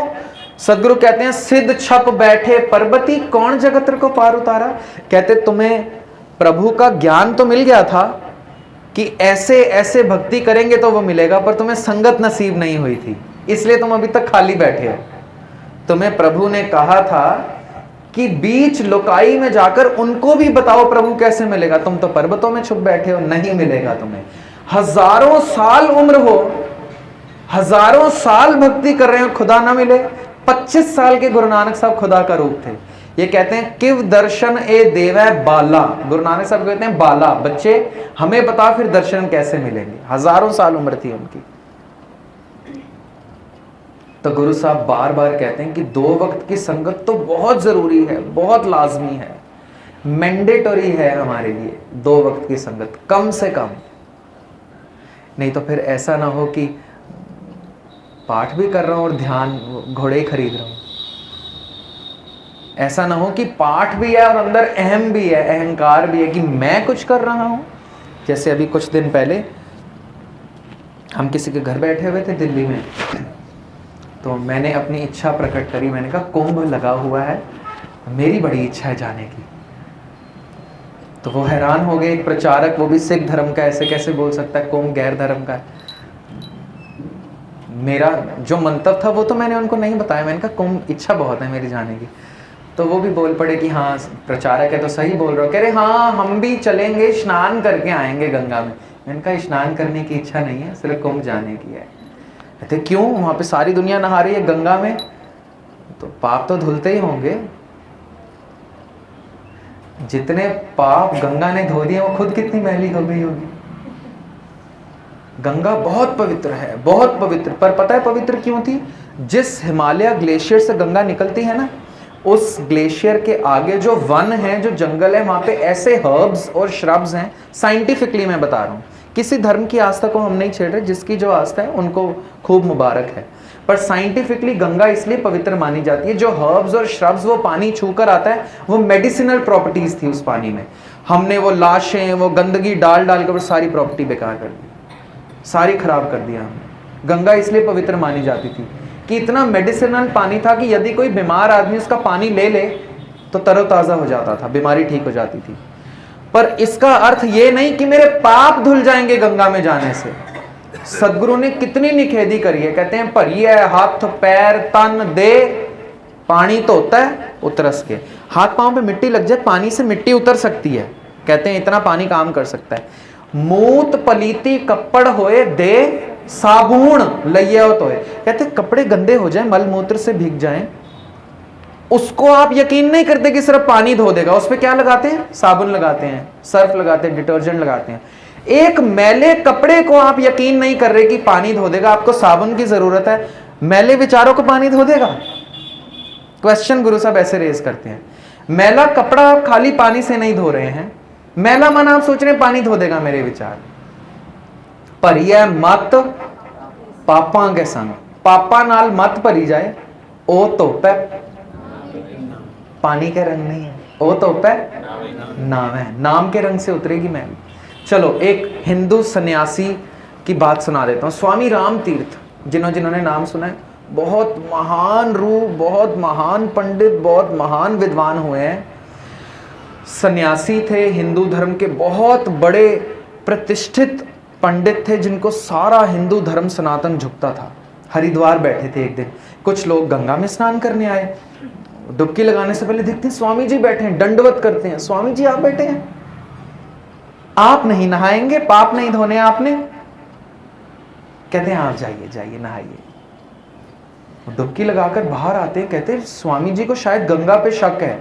सदगुरु कहते हैं सिद्ध छप बैठे पर्वती, कौन जगत को पार उतारा। कहते तुम्हें प्रभु का ज्ञान तो मिल गया था कि ऐसे ऐसे भक्ति करेंगे तो वो मिलेगा, पर तुम्हें संगत नसीब नहीं हुई थी, इसलिए तुम अभी तक खाली बैठे हो। तुम्हें प्रभु ने कहा था कि बीच लोकाई में जाकर उनको भी बताओ प्रभु कैसे मिलेगा, तुम तो पर्वतों में छुप बैठे हो, नहीं मिलेगा तुम्हें। हजारों साल उम्र हो, हजारों साल भक्ति कर रहे हो, खुदा ना मिले। 25 साल के गुरु नानक साहब खुदा का रूप थे। ये कहते हैं किव दर्शन ए देवै बाला, गुरु नानक साहब कहते हैं बाला, बच्चे हमें बता फिर दर्शन कैसे मिलेंगे। हजारों साल उम्र थी उनकी। तो गुरु साहब बार बार कहते हैं कि 2 वक्त की संगत तो बहुत जरूरी है, बहुत लाजमी है, मैंडेटरी है हमारे लिए 2 वक्त की संगत कम से कम। नहीं तो फिर ऐसा ना हो कि पाठ भी कर रहा हूं और ध्यान घोड़े खरीद रहा हूं। ऐसा ना हो कि पाठ भी है और अंदर अहम भी है, अहंकार भी है कि मैं कुछ कर रहा हूं। जैसे अभी कुछ दिन पहले हम किसी के घर बैठे हुए थे दिल्ली में, तो मैंने अपनी इच्छा प्रकट करी। मैंने कहा कुंभ लगा हुआ है, मेरी बड़ी इच्छा है जाने की। तो वो हैरान हो गए, एक प्रचारक, वो भी सिख धर्म का, ऐसे कैसे बोल सकता है कुंभ गैर धर्म का है। मेरा जो मंतव्य था वो तो मैंने उनको नहीं बताया। मैंने कहा कुंभ इच्छा बहुत है मेरी जाने की। तो वो भी बोल पड़े कि हाँ प्रचारक है तो सही बोल रहे हो। कह रहे हाँ हम भी चलेंगे, स्नान करके आएंगे गंगा में। मैंने कहा स्नान करने की इच्छा नहीं है, सिर्फ कुंभ जाने की है। कहते क्यों? वहां पे सारी दुनिया नहा रही है गंगा में, तो पाप तो धुलते ही होंगे। जितने पाप गंगा ने धो दिए वो खुद कितनी मैली हो गई होगी। गंगा बहुत पवित्र है, बहुत पवित्र। पर पता है पवित्र क्यों थी? जिस हिमालय ग्लेशियर से गंगा निकलती है ना, उस ग्लेशियर के आगे जो वन है, जो जंगल है, वहां पे ऐसे हर्ब्स और श्रब्स हैं। साइंटिफिकली मैं बता रहा हूँ, किसी धर्म की आस्था को हम नहीं छेड़ रहे, जिसकी जो आस्था है उनको खूब मुबारक है। पर साइंटिफिकली गंगा इसलिए पवित्र मानी जाती है, जो हर्ब्स और श्रब्स वो पानी छूकर आता है, वो मेडिसिनल प्रॉपर्टीज थी उस पानी में। हमने वो लाशें, वो गंदगी डाल डाल कर सारी प्रॉपर्टी बेकार कर दी, सारी खराब कर दिया हमने। गंगा इसलिए पवित्र मानी जाती थी कि इतना मेडिसिनल पानी था कि यदि कोई बीमार आदमी उसका पानी ले ले तो तरोताजा हो जाता था, बीमारी ठीक हो जाती थी। पर इसका अर्थ ये नहीं कि मेरे पाप धुल जाएंगे गंगा में जाने से। सदगुरु ने कितनी निखेधी करी है। कहते हैं परिये हाथ पैर तन दे, पानी तो होता है उतरस के। हाथ पांव पे मिट्टी लग जाए, पानी से मिट्टी उतर सकती है। कहते हैं इतना पानी काम कर सकता है। मूत पलीती कपड़ होए दे साबुन लइया तो है। कहते कपड़े गंदे हो जाए, मल मूत्र से भीग जाएं, उसको आप यकीन नहीं करते कि सिर्फ पानी धो देगा। उस पे क्या लगाते हैं? साबुन लगाते हैं, सर्फ लगाते हैं, डिटर्जेंट लगाते हैं। एक मैले कपड़े को आप यकीन नहीं कर रहे कि पानी धो देगा, आपको साबुन की जरूरत है। मैले विचारों को पानी धो देगा? क्वेश्चन गुरु साहब ऐसे रेज करते हैं। मैला कपड़ा आप खाली पानी से नहीं धो रहे हैं, मैला मन आप सोच रहे हैं पानी धो देगा मेरे विचार। पर यह मत पापा के संग, पापा नाल मत भरी जाए, ओ तो पे पानी के रंग नहीं है, ओ तो पे नाम है, नाम के रंग से उतरेगी मैल। चलो एक हिंदू सन्यासी की बात सुना देता हूँ, स्वामी राम तीर्थ, जिन्होंने नाम सुना है। बहुत महान रूप, बहुत महान पंडित, बहुत महान विद्वान हुए हैं। सन्यासी थे, हिंदू धर्म के बहुत बड़े प्रतिष्ठित पंडित थे, जिनको सारा हिंदू धर्म सनातन झुकता था। हरिद्वार बैठे थे एक दिन, कुछ लोग गंगा में स्नान करने आए। डुबकी लगाने से पहले देखते हैं स्वामी जी बैठे हैं, दंडवत करते हैं। स्वामी जी आप बैठे हैं, आप नहीं नहाएंगे, पाप नहीं धोने आपने? कहते हैं आप जाइए जाइए नहाइए। डुबकी लगाकर बाहर आते हैं, कहते हैं स्वामी जी को शायद गंगा पे शक है।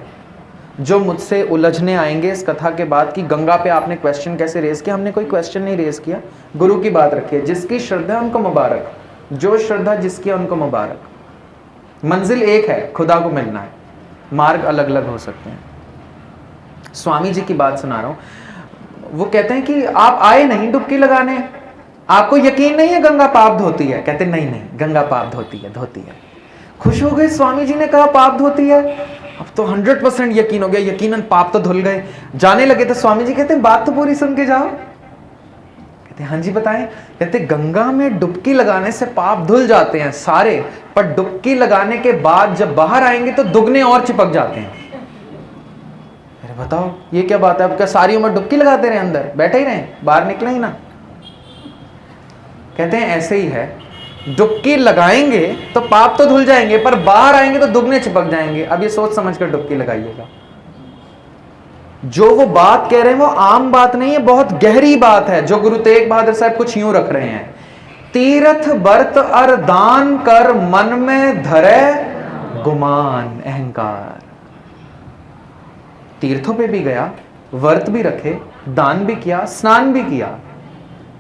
जो मुझसे उलझने आएंगे इस कथा के बाद कि गंगा पे आपने क्वेश्चन कैसे रेज किया, हमने कोई क्वेश्चन नहीं रेज किया, गुरु की बात रखी है। जिसकी श्रद्धा उनको मुबारक, जो श्रद्धा जिसकी है उनको मुबारक। मंजिल एक है, खुदा को मिलना है, मार्ग अलग अलग हो सकते हैं। स्वामी जी की बात सुना रहा हूं, वो कहते हैं कि आप आए नहीं डुबकी लगाने, आपको यकीन नहीं है गंगा पाप धोती है? कहते नहीं नहीं, गंगा पाप धोती है, धोती है। खुश हो गए, स्वामी जी ने कहा पाप धोती है, अब तो 100% यकीन हो गया, यकीनन पाप तो धुल गए। जाने लगे तो स्वामी जी कहते हैं बात तो पूरी सुन के जाओ। कहते हाँ जी बताएं। कहते गंगा में डुबकी लगाने से पाप धुल जाते हैं सारे, पर डुबकी लगाने के बाद जब बाहर आएंगे तो दुगने और चिपक जाते हैं। अरे बताओ ये क्या बात है, अब क्या सारी उम्र डुबकी लगाते रहे, अंदर बैठे ही रहे, बाहर निकले ही ना? कहते हैं ऐसे ही है, डुबकी लगाएंगे तो पाप तो धुल जाएंगे, पर बाहर आएंगे तो दुगने चिपक जाएंगे। अब ये सोच समझ कर डुबकी लगाइएगा। जो वो बात कह रहे हैं वो आम बात नहीं है, बहुत गहरी बात है, जो गुरु तेग बहादुर साहब कुछ यूं रख रहे हैं, तीर्थ बर्त अर दान कर मन में धरे गुमान अहंकार। तीर्थों पे भी गया, व्रत भी रखे, दान भी किया, स्नान भी किया,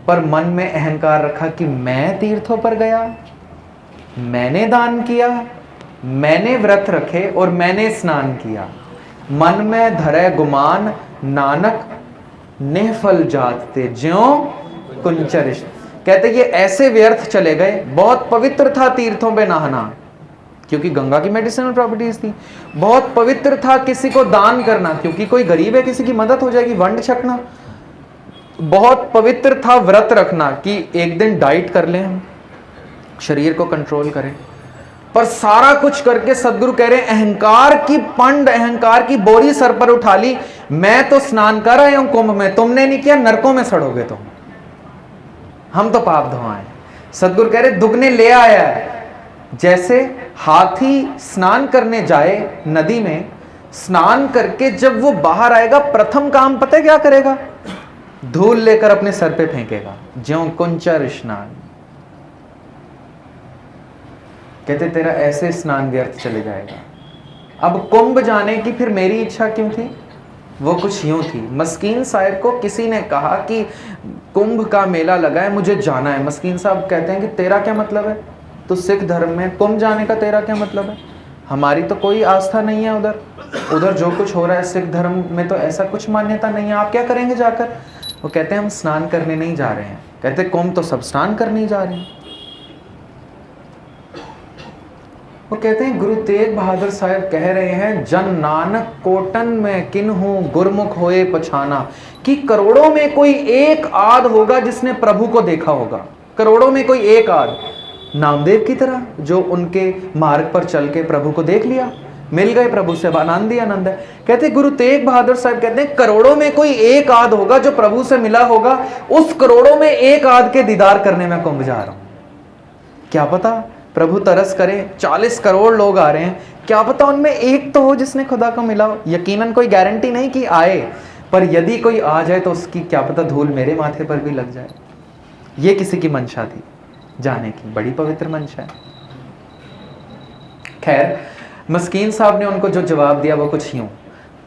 पर मन में अहंकार रखा कि मैं तीर्थों पर गया, मैंने दान किया, मैंने व्रत रखे और मैंने स्नान किया। मन में धरे गुमान नानक निफल जाते ज्यों कुंचरिश। कहते ये ऐसे व्यर्थ चले गए। बहुत पवित्र था तीर्थों पे नहाना, क्योंकि गंगा की मेडिसिनल प्रॉपर्टीज थी। बहुत पवित्र था किसी को दान करना, क्योंकि कोई गरीब है किसी की मदद हो जाएगी, वंड छकना। बहुत पवित्र था व्रत रखना कि एक दिन डाइट कर लें, हम शरीर को कंट्रोल करें। पर सारा कुछ करके सदगुरु कह रहे हैं अहंकार की पंड, अहंकार की बोरी सर पर उठा ली। मैं तो स्नान कर आया हूं कुंभ में, तुमने नहीं किया, नरकों में सड़ोगे तुम, हम तो पाप धोआए। सदगुरु कह रहे दुगने ले आया है। जैसे हाथी स्नान करने जाए नदी में, स्नान करके जब वो बाहर आएगा प्रथम काम पता है क्या करेगा? धूल लेकर अपने सर पे फेंकेगा, ज्यों कुंचर स्नान। कहते तेरा ऐसे स्नान व्यर्थ चले जाएगा। अब कुंभ जाने की फिर मेरी इच्छा क्यों थी? वो कुछ यूं थी, मस्कीन साहब को किसी ने कहा कि कुंभ का मेला लगा है, मुझे जाना है। मस्कीन साहब कहते हैं कि तेरा क्या मतलब है, तो सिख धर्म में कुंभ जाने का तेरा क्या मतलब है? हमारी तो कोई आस्था नहीं है उधर, उधर जो कुछ हो रहा है सिख धर्म में तो ऐसा कुछ मान्यता नहीं है, आप क्या करेंगे जाकर? वो कहते हैं हम स्नान करने नहीं जा रहे हैं। कहते कुंभ तो सब स्नान करने ही जा रहे हैं। वो कहते हैं गुरु तेग बहादुर साहब कह रहे हैं जन नानक कोटन में किन्हू गुरमुख होए पछाना, कि करोड़ों में कोई एक आध होगा जिसने प्रभु को देखा होगा। करोड़ों में कोई एक आध, नामदेव की तरह जो उनके मार्ग पर चल के प्रभु को देख लिया, मिल गए प्रभु से, आनंद ही आनंद है। कहते गुरु तेग बहादुर साहब कहते हैं करोड़ों में कोई एक आध होगा जो प्रभु से मिला होगा, उस करोड़ों में एक आध के दीदार करने में कुंभ जा रहा हूं। क्या पता प्रभु तरस करे, 40 करोड़ लोग आ रहे हैं, क्या पता उनमें एक तो हो जिसने खुदा को मिला हो। यकीनन कोई गारंटी नहीं कि आए, पर यदि कोई आ जाए तो उसकी क्या पता धूल मेरे माथे पर भी लग जाए। ये किसी की मंशा थी जाने की, बड़ी पवित्र मंशा है। खैर मस्कीन साहब ने उनको जो जवाब दिया वो कुछ यूं,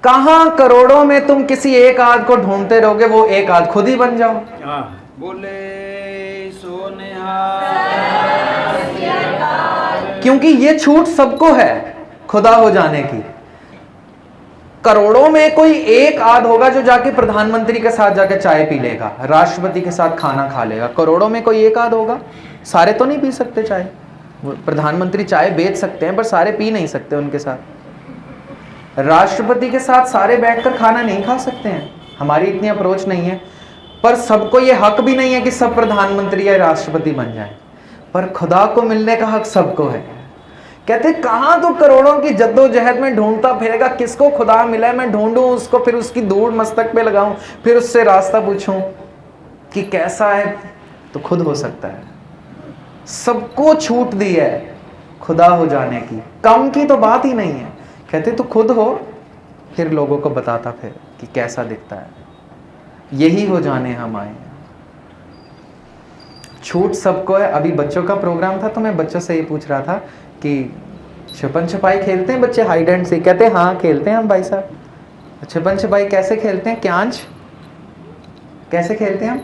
कहां करोड़ों में तुम किसी एक आध को ढूंढते रहोगे, वो एक आध खुद ही बन जाओ। बोले सोनिहार, क्योंकि ये छूट सबको है खुदा हो जाने की। करोड़ों में कोई एक आध होगा जो जाके प्रधानमंत्री के साथ जाके चाय पी लेगा, राष्ट्रपति के साथ खाना खा लेगा। करोड़ों में कोई एक आध होगा, सारे तो नहीं पी सकते चाय। प्रधानमंत्री चाय बेच सकते हैं पर सारे पी नहीं सकते उनके साथ। राष्ट्रपति के साथ सारे बैठकर खाना नहीं खा सकते हैं, हमारी इतनी अप्रोच नहीं है। पर सबको ये हक भी नहीं है कि सब प्रधानमंत्री या राष्ट्रपति बन जाएं, पर खुदा को मिलने का हक सबको है। कहते कहां तो करोड़ों की जद्दोजहद में ढूंढता फिरेगा, किसको खुदा मिला है, मैं ढूंढूं उसको, फिर उसकी धूड़ मस्तक पे लगाऊं, फिर उससे रास्ता पूछूं कि कैसा है, तो खुद हो सकता है। सबको छूट दी है खुदा हो जाने की, कम की तो बात ही नहीं है। कहते तो खुद हो, फिर लोगों को बताता फिर कि कैसा दिखता है। यही हो जाने हम आए। छूट सबको है। अभी बच्चों का प्रोग्राम था तो मैं बच्चों से ये पूछ रहा था कि छुपन छुपाई खेलते हैं बच्चे, हाइड एंड सीक? कहते हाँ खेलते हैं हम भाई साहब। छिपन छिपाई कैसे खेलते हैं क्यांश? कैसे खेलते हैं हम?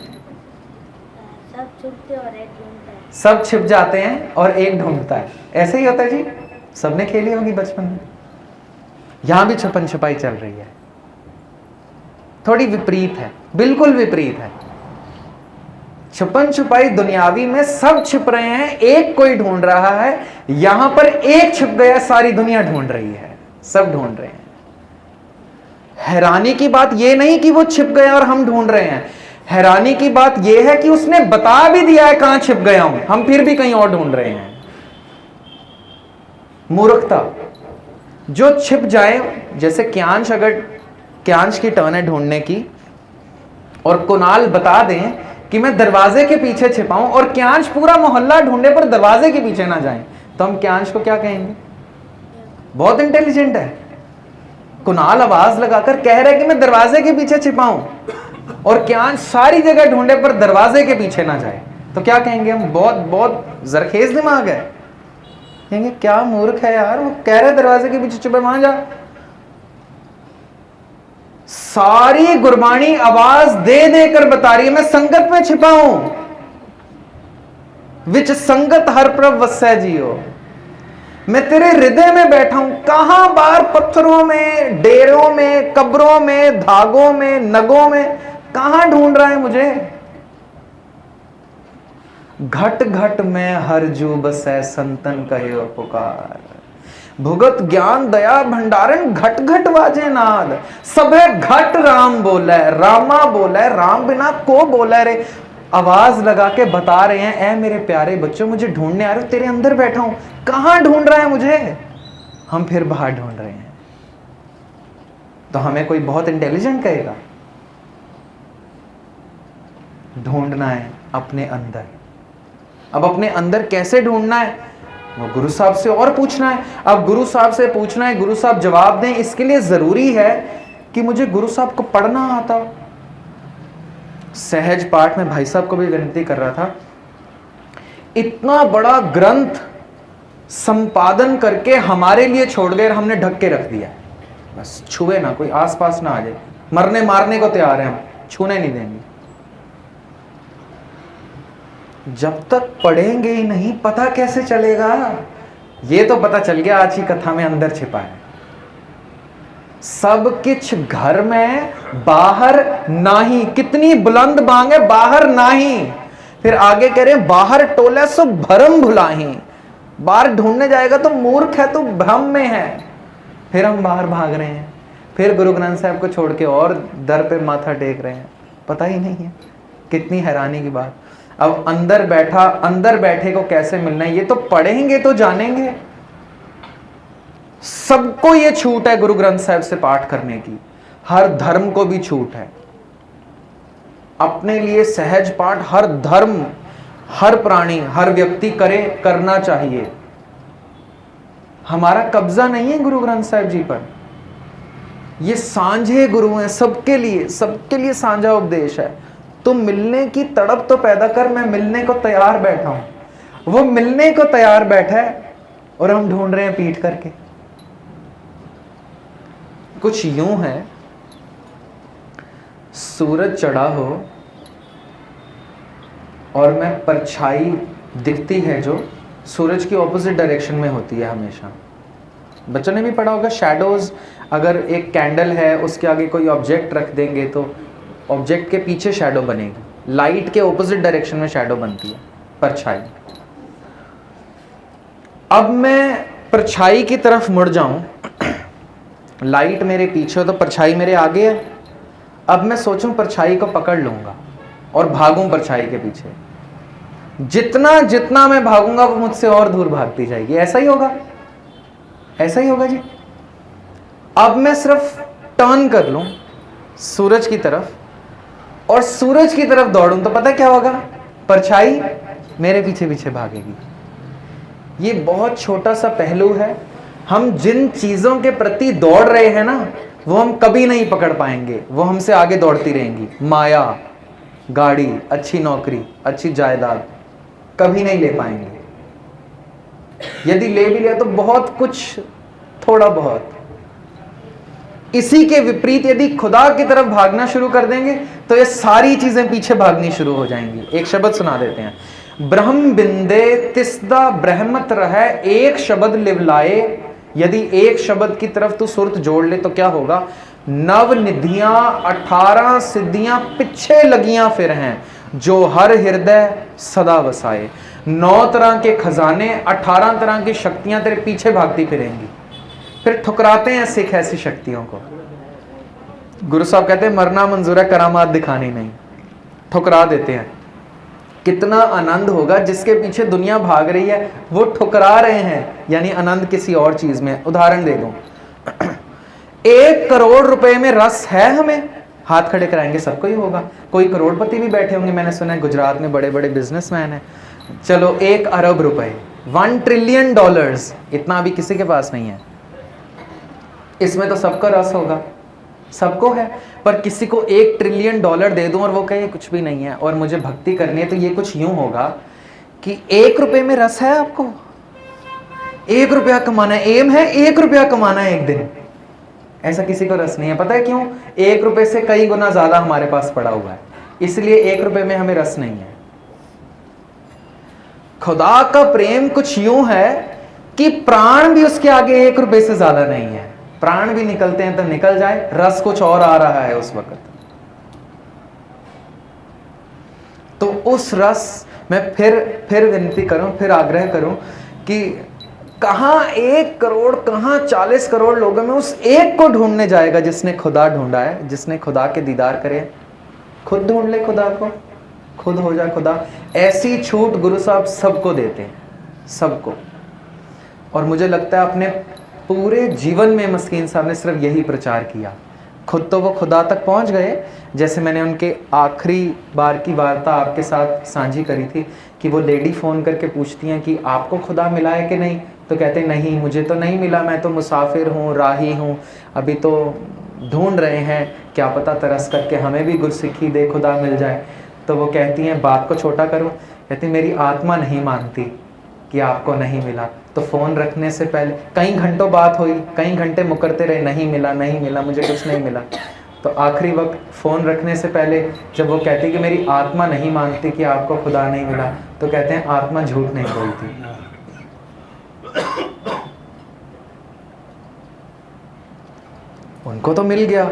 सब छुपते और एक ढूंढता है। सब छिप जाते हैं और एक ढूंढता है, ऐसे ही होता है जी। सबने खेली होगी बचपन में। यहां भी छुपन छिपाई चल रही है, थोड़ी विपरीत है, बिल्कुल विपरीत है। छुपन छुपाई दुनियावी में सब छिप रहे हैं, एक कोई ढूंढ रहा है। यहां पर एक छिप गया, सारी दुनिया ढूंढ रही है, सब ढूंढ रहे हैं। हैरानी की बात यह नहीं कि वो छिप गया और हम ढूंढ रहे हैं, हैरानी की बात यह है कि उसने बता भी दिया है कहां छिप गया हूं, हम फिर भी कहीं और ढूंढ रहे हैं। मूर्खता। जो छिप जाए, जैसे क्यांश, अगर क्यांश की टर्न है ढूंढने की और कुणाल बता दें कि मैं दरवाजे के पीछे छिपाऊं और क्यांश पूरा मोहल्ला ढूंढे पर दरवाजे के पीछे ना जाए, तो हम क्यांश को क्या कहेंगे? बहुत इंटेलिजेंट है। कुणाल आवाज लगाकर कह रहे कि मैं दरवाजे के पीछे छिपाऊं और क्यांश सारी जगह ढूंढे पर दरवाजे के पीछे ना जाए, तो क्या कहेंगे हम? बहुत बहुत जरखेज दिमाग है। कहेंगे क्या मूर्ख है यार, वो कह रहे दरवाजे के पीछे छुपे, वहां जा। सारी गुरबाणी आवाज दे देकर बता रही है मैं संगत में छिपा हूं। विच संगत हर प्रभ वस्सै जियो, मैं तेरे हृदय में बैठा हूं। कहां बाहर पत्थरों में, डेरों में, कब्रों में, धागों में, नगों में, कहां ढूंढ रहा है मुझे? घट घट में हर जू बसै संतन कहे पुकार, भुगत ज्ञान दया भंडारण घट घट वाजे नाद, सब है घट राम बोले, रामा बोले, राम बिना को बोले रे। आवाज लगा के बता रहे हैं, ऐ मेरे प्यारे बच्चों मुझे ढूंढने आ रहे हो, तेरे अंदर बैठा हूं, कहां ढूंढ रहा है मुझे? हम फिर बाहर ढूंढ रहे हैं। तो हमें कोई बहुत इंटेलिजेंट कहेगा? ढूंढना है अपने अंदर। अब अपने अंदर कैसे ढूंढना है? वो गुरु साहब से और पूछना है। अब गुरु साहब से पूछना है, गुरु साहब जवाब दें, इसके लिए जरूरी है कि मुझे गुरु साहब को पढ़ना आता। सहज पाठ में भाई साहब को भी विनती कर रहा था, इतना बड़ा ग्रंथ संपादन करके हमारे लिए छोड़ गए, हमने ढक के रख दिया, बस छुए ना, कोई आसपास ना आ जाए, मरने मारने को तैयार है हम, छूने नहीं देंगे। जब तक पढ़ेंगे ही नहीं पता कैसे चलेगा? ये तो पता चल गया आज की कथा में अंदर छिपा है। सब किछ घर में बाहर नाही, कितनी बुलंद बांग है, बाहर नाही। फिर आगे कह रहे बाहर टोले सो भरम भुलाही, बाहर ढूंढने जाएगा तो मूर्ख है, तो भ्रम में है। फिर हम बाहर भाग रहे हैं, फिर गुरु ग्रंथ साहब को छोड़ के और दर पे माथा टेक रहे हैं, पता ही नहीं है। कितनी हैरानी की बात। अब अंदर बैठा, अंदर बैठे को कैसे मिलना है, ये तो पढ़ेंगे तो जानेंगे। सबको ये छूट है गुरु ग्रंथ साहब से पाठ करने की, हर धर्म को भी छूट है। अपने लिए सहज पाठ हर धर्म, हर प्राणी, हर व्यक्ति करे, करना चाहिए। हमारा कब्जा नहीं है गुरु ग्रंथ साहब जी पर। ये सांझे गुरु हैं, सबके लिए, सबके लिए सांझा उपदेश है। तुम मिलने की तड़प तो पैदा कर, मैं मिलने को तैयार बैठा हूं। वो मिलने को तैयार बैठा है और हम ढूंढ रहे हैं पीट करके। कुछ यूं है, सूरज चढ़ा हो और मैं परछाई दिखती है जो सूरज की ऑपोजिट डायरेक्शन में होती है हमेशा। बच्चों ने भी पढ़ा होगा, शैडोज, अगर एक कैंडल है उसके आगे कोई ऑब्जेक्ट रख देंगे तो ऑब्जेक्ट के पीछे शैडो बनेगी, लाइट के ऑपोजिट डायरेक्शन में शैडो बनती है, परछाई। अब मैं परछाई की तरफ मुड़ जाऊं, लाइट मेरे पीछे हो तो परछाई मेरे आगे है। अब मैं सोचूं परछाई को पकड़ लूंगा और भागूं परछाई के पीछे, जितना जितना मैं भागूंगा वो मुझसे और दूर भागती जाएगी। ऐसा ही होगा, ऐसा ही होगा जी। अब मैं सिर्फ टर्न कर लूं सूरज की तरफ और सूरज की तरफ दौड़ूं तो पता क्या होगा? परछाई मेरे पीछे पीछे भागेगी। ये बहुत छोटा सा पहलू है। हम जिन चीजों के प्रति दौड़ रहे हैं ना, वो हम कभी नहीं पकड़ पाएंगे, वो हमसे आगे दौड़ती रहेंगी। माया, गाड़ी, अच्छी नौकरी, अच्छी जायदाद कभी नहीं ले पाएंगे। यदि ले भी लिया तो बहुत कुछ, थोड़ा बहुत। इसी के विपरीत यदि खुदा की तरफ भागना शुरू कर देंगे तो ये सारी चीजें पीछे भागनी शुरू हो जाएंगी। एक शब्द सुना देते हैं, ब्रह्म बिंदे तिसदा ब्रह्मत रहे एक शब्द लिवलाए। यदि एक शब्द की तरफ तू सुरत जोड़ ले तो क्या होगा, नव निधियां 18 सिद्धियां पीछे लगियां फिर हैं जो हर हृदय सदा वसाए। 9 तरह के खजाने, 18 तरह की शक्तियां तेरे पीछे भागती फिरेंगी। फिर ठुकराते हैं सिख ऐसी शक्तियों को। गुरु साहब कहते हैं मरना मंजूर है, करामात दिखानी नहीं। ठुकरा देते हैं। कितना आनंद होगा जिसके पीछे दुनिया भाग रही है, वो ठुकरा रहे हैं, यानी आनंद किसी और चीज में। उदाहरण दे दूं, 1 करोड़ रुपए में रस है हमें, हाथ खड़े कराएंगे सबको ही होगा। कोई करोड़पति भी बैठे होंगे, मैंने सुना है गुजरात में बड़े बड़े बिजनेसमैन हैं। चलो 1 अरब रुपए, $1 ट्रिलियन, इतना अभी किसी के पास नहीं है। इसमें तो सबका रस होगा, सबको है। पर किसी को $1 ट्रिलियन दे दूं और वो कहे कुछ भी नहीं है और मुझे भक्ति करनी है, तो ये कुछ यूं होगा कि 1 रुपए में रस है आपको, 1 रुपया कमाना है, एम है 1 रुपया कमाना है एक दिन। ऐसा किसी को रस नहीं है। पता है क्यों? 1 रुपए से कई गुना ज्यादा हमारे पास पड़ा हुआ है, इसलिए 1 रुपए में हमें रस नहीं है। खुदा का प्रेम कुछ यूं है कि प्राण भी उसके आगे 1 रुपए से ज्यादा नहीं है। प्राण भी निकलते हैं तो निकल जाए, रस कुछ और आ रहा है उस वक्त। तो उस रस में फिर विनती करूं, फिर आग्रह करूं कि कहां 1 करोड़, कहां 40 करोड़ लोगों में उस एक को ढूंढने जाएगा जिसने खुदा ढूंढा है, जिसने खुदा के दीदार करे। खुद ढूंढ ले खुदा को, खुद हो जाए खुदा। ऐसी छूट गुरु साहब सबको देते हैं, सबको। और मुझे लगता है अपने पूरे जीवन में मस्कीन साहब ने सिर्फ यही प्रचार किया। खुद तो वो खुदा तक पहुंच गए, जैसे मैंने उनके आखिरी बार की वार्ता आपके साथ साझी करी थी कि वो लेडी फ़ोन करके पूछती हैं कि आपको खुदा मिला है कि नहीं, तो कहते नहीं, मुझे तो नहीं मिला, मैं तो मुसाफिर हूँ, राही हूँ, अभी तो ढूंढ रहे हैं, क्या पता तरस करके हमें भी गुरसिक्खी दे, खुदा मिल जाए। तो वो कहती हैं, बात को छोटा करूँ, कहती मेरी आत्मा नहीं मानती कि आपको नहीं मिला। तो फ़ोन रखने से पहले कई घंटों बात हुई, कई घंटे मुकरते रहे, नहीं मिला, नहीं मिला, मुझे कुछ नहीं मिला। तो आखिरी वक्त फ़ोन रखने से पहले जब वो कहती कि मेरी आत्मा नहीं मानती कि आपको खुदा नहीं मिला, तो कहते हैं आत्मा झूठ नहीं बोलती। उनको तो मिल गया,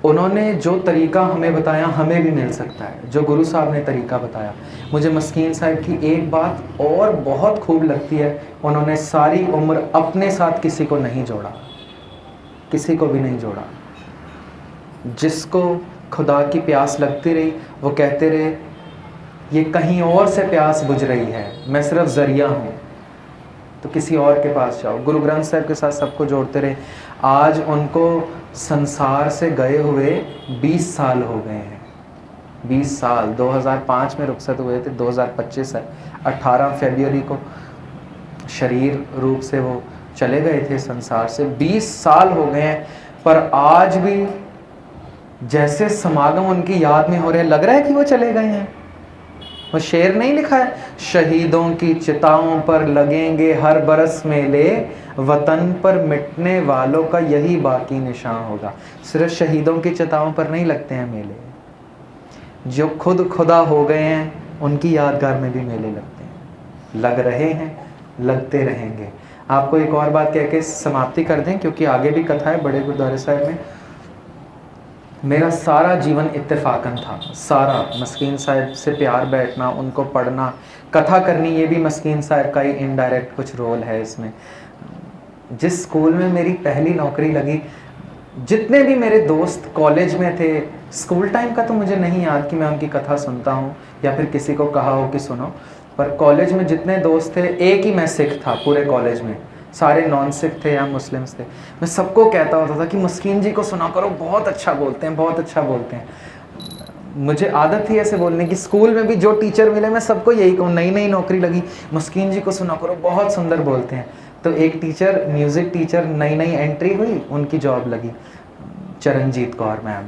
उन्होंने जो तरीका हमें बताया हमें भी मिल सकता है, जो गुरु साहब ने तरीका बताया। मुझे मस्कीन साहब की एक बात और बहुत खूब लगती है, उन्होंने सारी उम्र अपने साथ किसी को नहीं जोड़ा, किसी को भी नहीं जोड़ा। जिसको खुदा की प्यास लगती रही वो कहते रहे ये कहीं और से प्यास बुझ रही है, मैं सिर्फ जरिया हूँ, तो किसी और के पास जाओ। गुरु ग्रंथ साहब के साथ सबको जोड़ते रहे। आज उनको संसार से गए हुए 20 साल हो गए हैं, 20 साल। 2005 में रुखसत हुए थे, 2025 है, 18 फरवरी को शरीर रूप से वो चले गए थे संसार से। 20 साल हो गए हैं, पर आज भी जैसे समागम उनकी याद में हो रहे, लग रहा है कि वो चले गए हैं। वो शेर नहीं लिखा है, शहीदों की चिताओं पर लगेंगे हर बरस मेले, वतन पर मिटने वालों का यही बाकी निशान होगा। सिर्फ शहीदों की चिताओं पर नहीं लगते हैं मेले, जो खुद खुदा हो गए हैं उनकी यादगार में भी मेले लगते हैं, लग रहे हैं, लगते रहेंगे। आपको एक और बात कह के समाप्ति कर दें, क्योंकि आगे भी कथा है बड़े गुरुद्वारे साहब में। मेरा सारा जीवन इत्तेफाकन था, सारा। मस्कीन साहब से प्यार बैठना, उनको पढ़ना, कथा करनी, ये भी मस्कीन साहब का ही इनडायरेक्ट कुछ रोल है इसमें। जिस स्कूल में मेरी पहली नौकरी लगी, जितने भी मेरे दोस्त कॉलेज में थे, स्कूल टाइम का तो मुझे नहीं याद कि मैं उनकी कथा सुनता हूँ या फिर किसी को कहा हो कि सुनो, पर कॉलेज में जितने दोस्त थे, एक ही मैं सिख था पूरे कॉलेज में, सारे नॉन सिख थे या मुस्लिम्स थे। मैं सबको कहता होता था कि मस्कीन जी को सुना करो, बहुत अच्छा बोलते हैं, बहुत अच्छा बोलते हैं। मुझे आदत थी ऐसे बोलने की। स्कूल में भी जो टीचर मिले मैं सबको यही कहूँ, नई नई नौकरी लगी, मस्कीन जी को सुना करो, बहुत सुंदर बोलते हैं। तो एक टीचर, म्यूज़िक टीचर, नई नई एंट्री हुई, उनकी जॉब लगी, चरणजीत कौर मैम।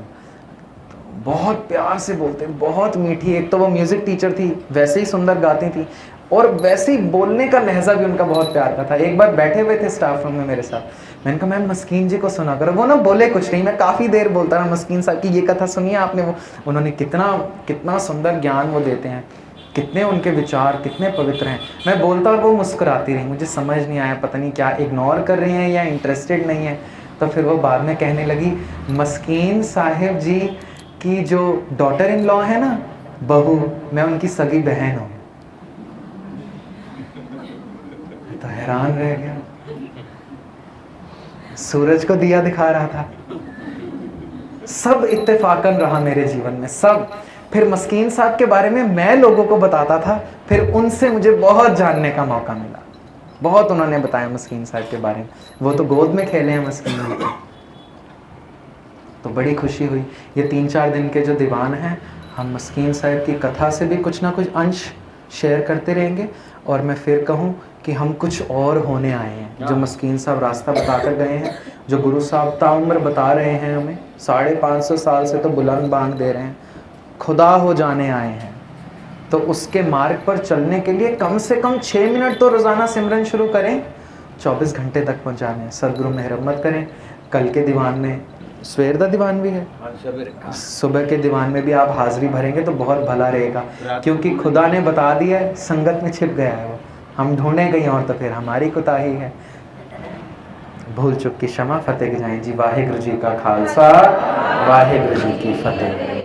बहुत प्यार से बोलते हैं, बहुत मीठी। एक तो वो म्यूज़िक टीचर थी, वैसे ही सुंदर गाती थी, और वैसे ही बोलने का लहजा भी उनका बहुत प्यार का था। एक बार बैठे हुए थे स्टाफ रूम में मेरे साथ, मैंने कहा मैम मस्कीन जी को सुना करो। वो ना बोले कुछ नहीं, मैं काफ़ी देर बोलता रहा मस्कीन साहब की ये कथा सुनिए आपने। वो उन्होंने कितना सुंदर ज्ञान वो देते हैं, कितने उनके विचार कितने पवित्र हैं। मैं बोलता और वो मुस्कुराती रही, मुझे समझ नहीं आया पता नहीं क्या इग्नोर कर रही हैं या इंटरेस्टेड नहीं है। तो फिर वो बाद में कहने लगी मस्कीन साहिब जी की जो डॉटर इन लॉ है ना, बहू, मैं उनकी सगी बहन हूँ। तो हैरान रह गया, सूरज को दिया दिखा रहा था। सब इत्तेफाकन रहा मेरे जीवन में, सब। फिर मस्कीन साहब के बारे में मैं लोगों को बताता था, फिर उनसे मुझे बहुत जानने का मौका मिला, बहुत उन्होंने बताया मस्कीन साहब के बारे में। वो तो गोद में खेले हैं मस्कीन जी के। तो बड़ी खुशी हुई। ये 3-4 दिन के जो दीवान हैं, हम मस्कीन साहब की कथा से भी कुछ ना कुछ अंश शेयर करते रहेंगे। और मैं फिर कहूँ कि हम कुछ और होने आए हैं। जो मस्कीन साहब रास्ता बताकर गए हैं, जो गुरु साहब ताउम्र बता रहे हैं हमें, 550 साल से तो बुलंद बांग दे रहे हैं, खुदा हो जाने आए हैं। तो उसके मार्ग पर चलने के लिए कम से कम 6 मिनट तो रोज़ाना सिमरन शुरू करें, 24 घंटे तक पहुँचाने। सदगुरु मेहरमत करें। कल के दीवान में सवेर का दीवान भी है, सुबह के दीवान में भी आप हाजिरी भरेंगे तो बहुत भला रहेगा, क्योंकि खुदा ने बता दिया है, संगत में छिप गया है वो। हम ढूंढे कहीं और तो फिर हमारी कोताही है। भूल चुक की क्षमा, फतेह जाएं जी। वाहिगुरु जी का खालसा, वाहिगुरु जी की फतेह।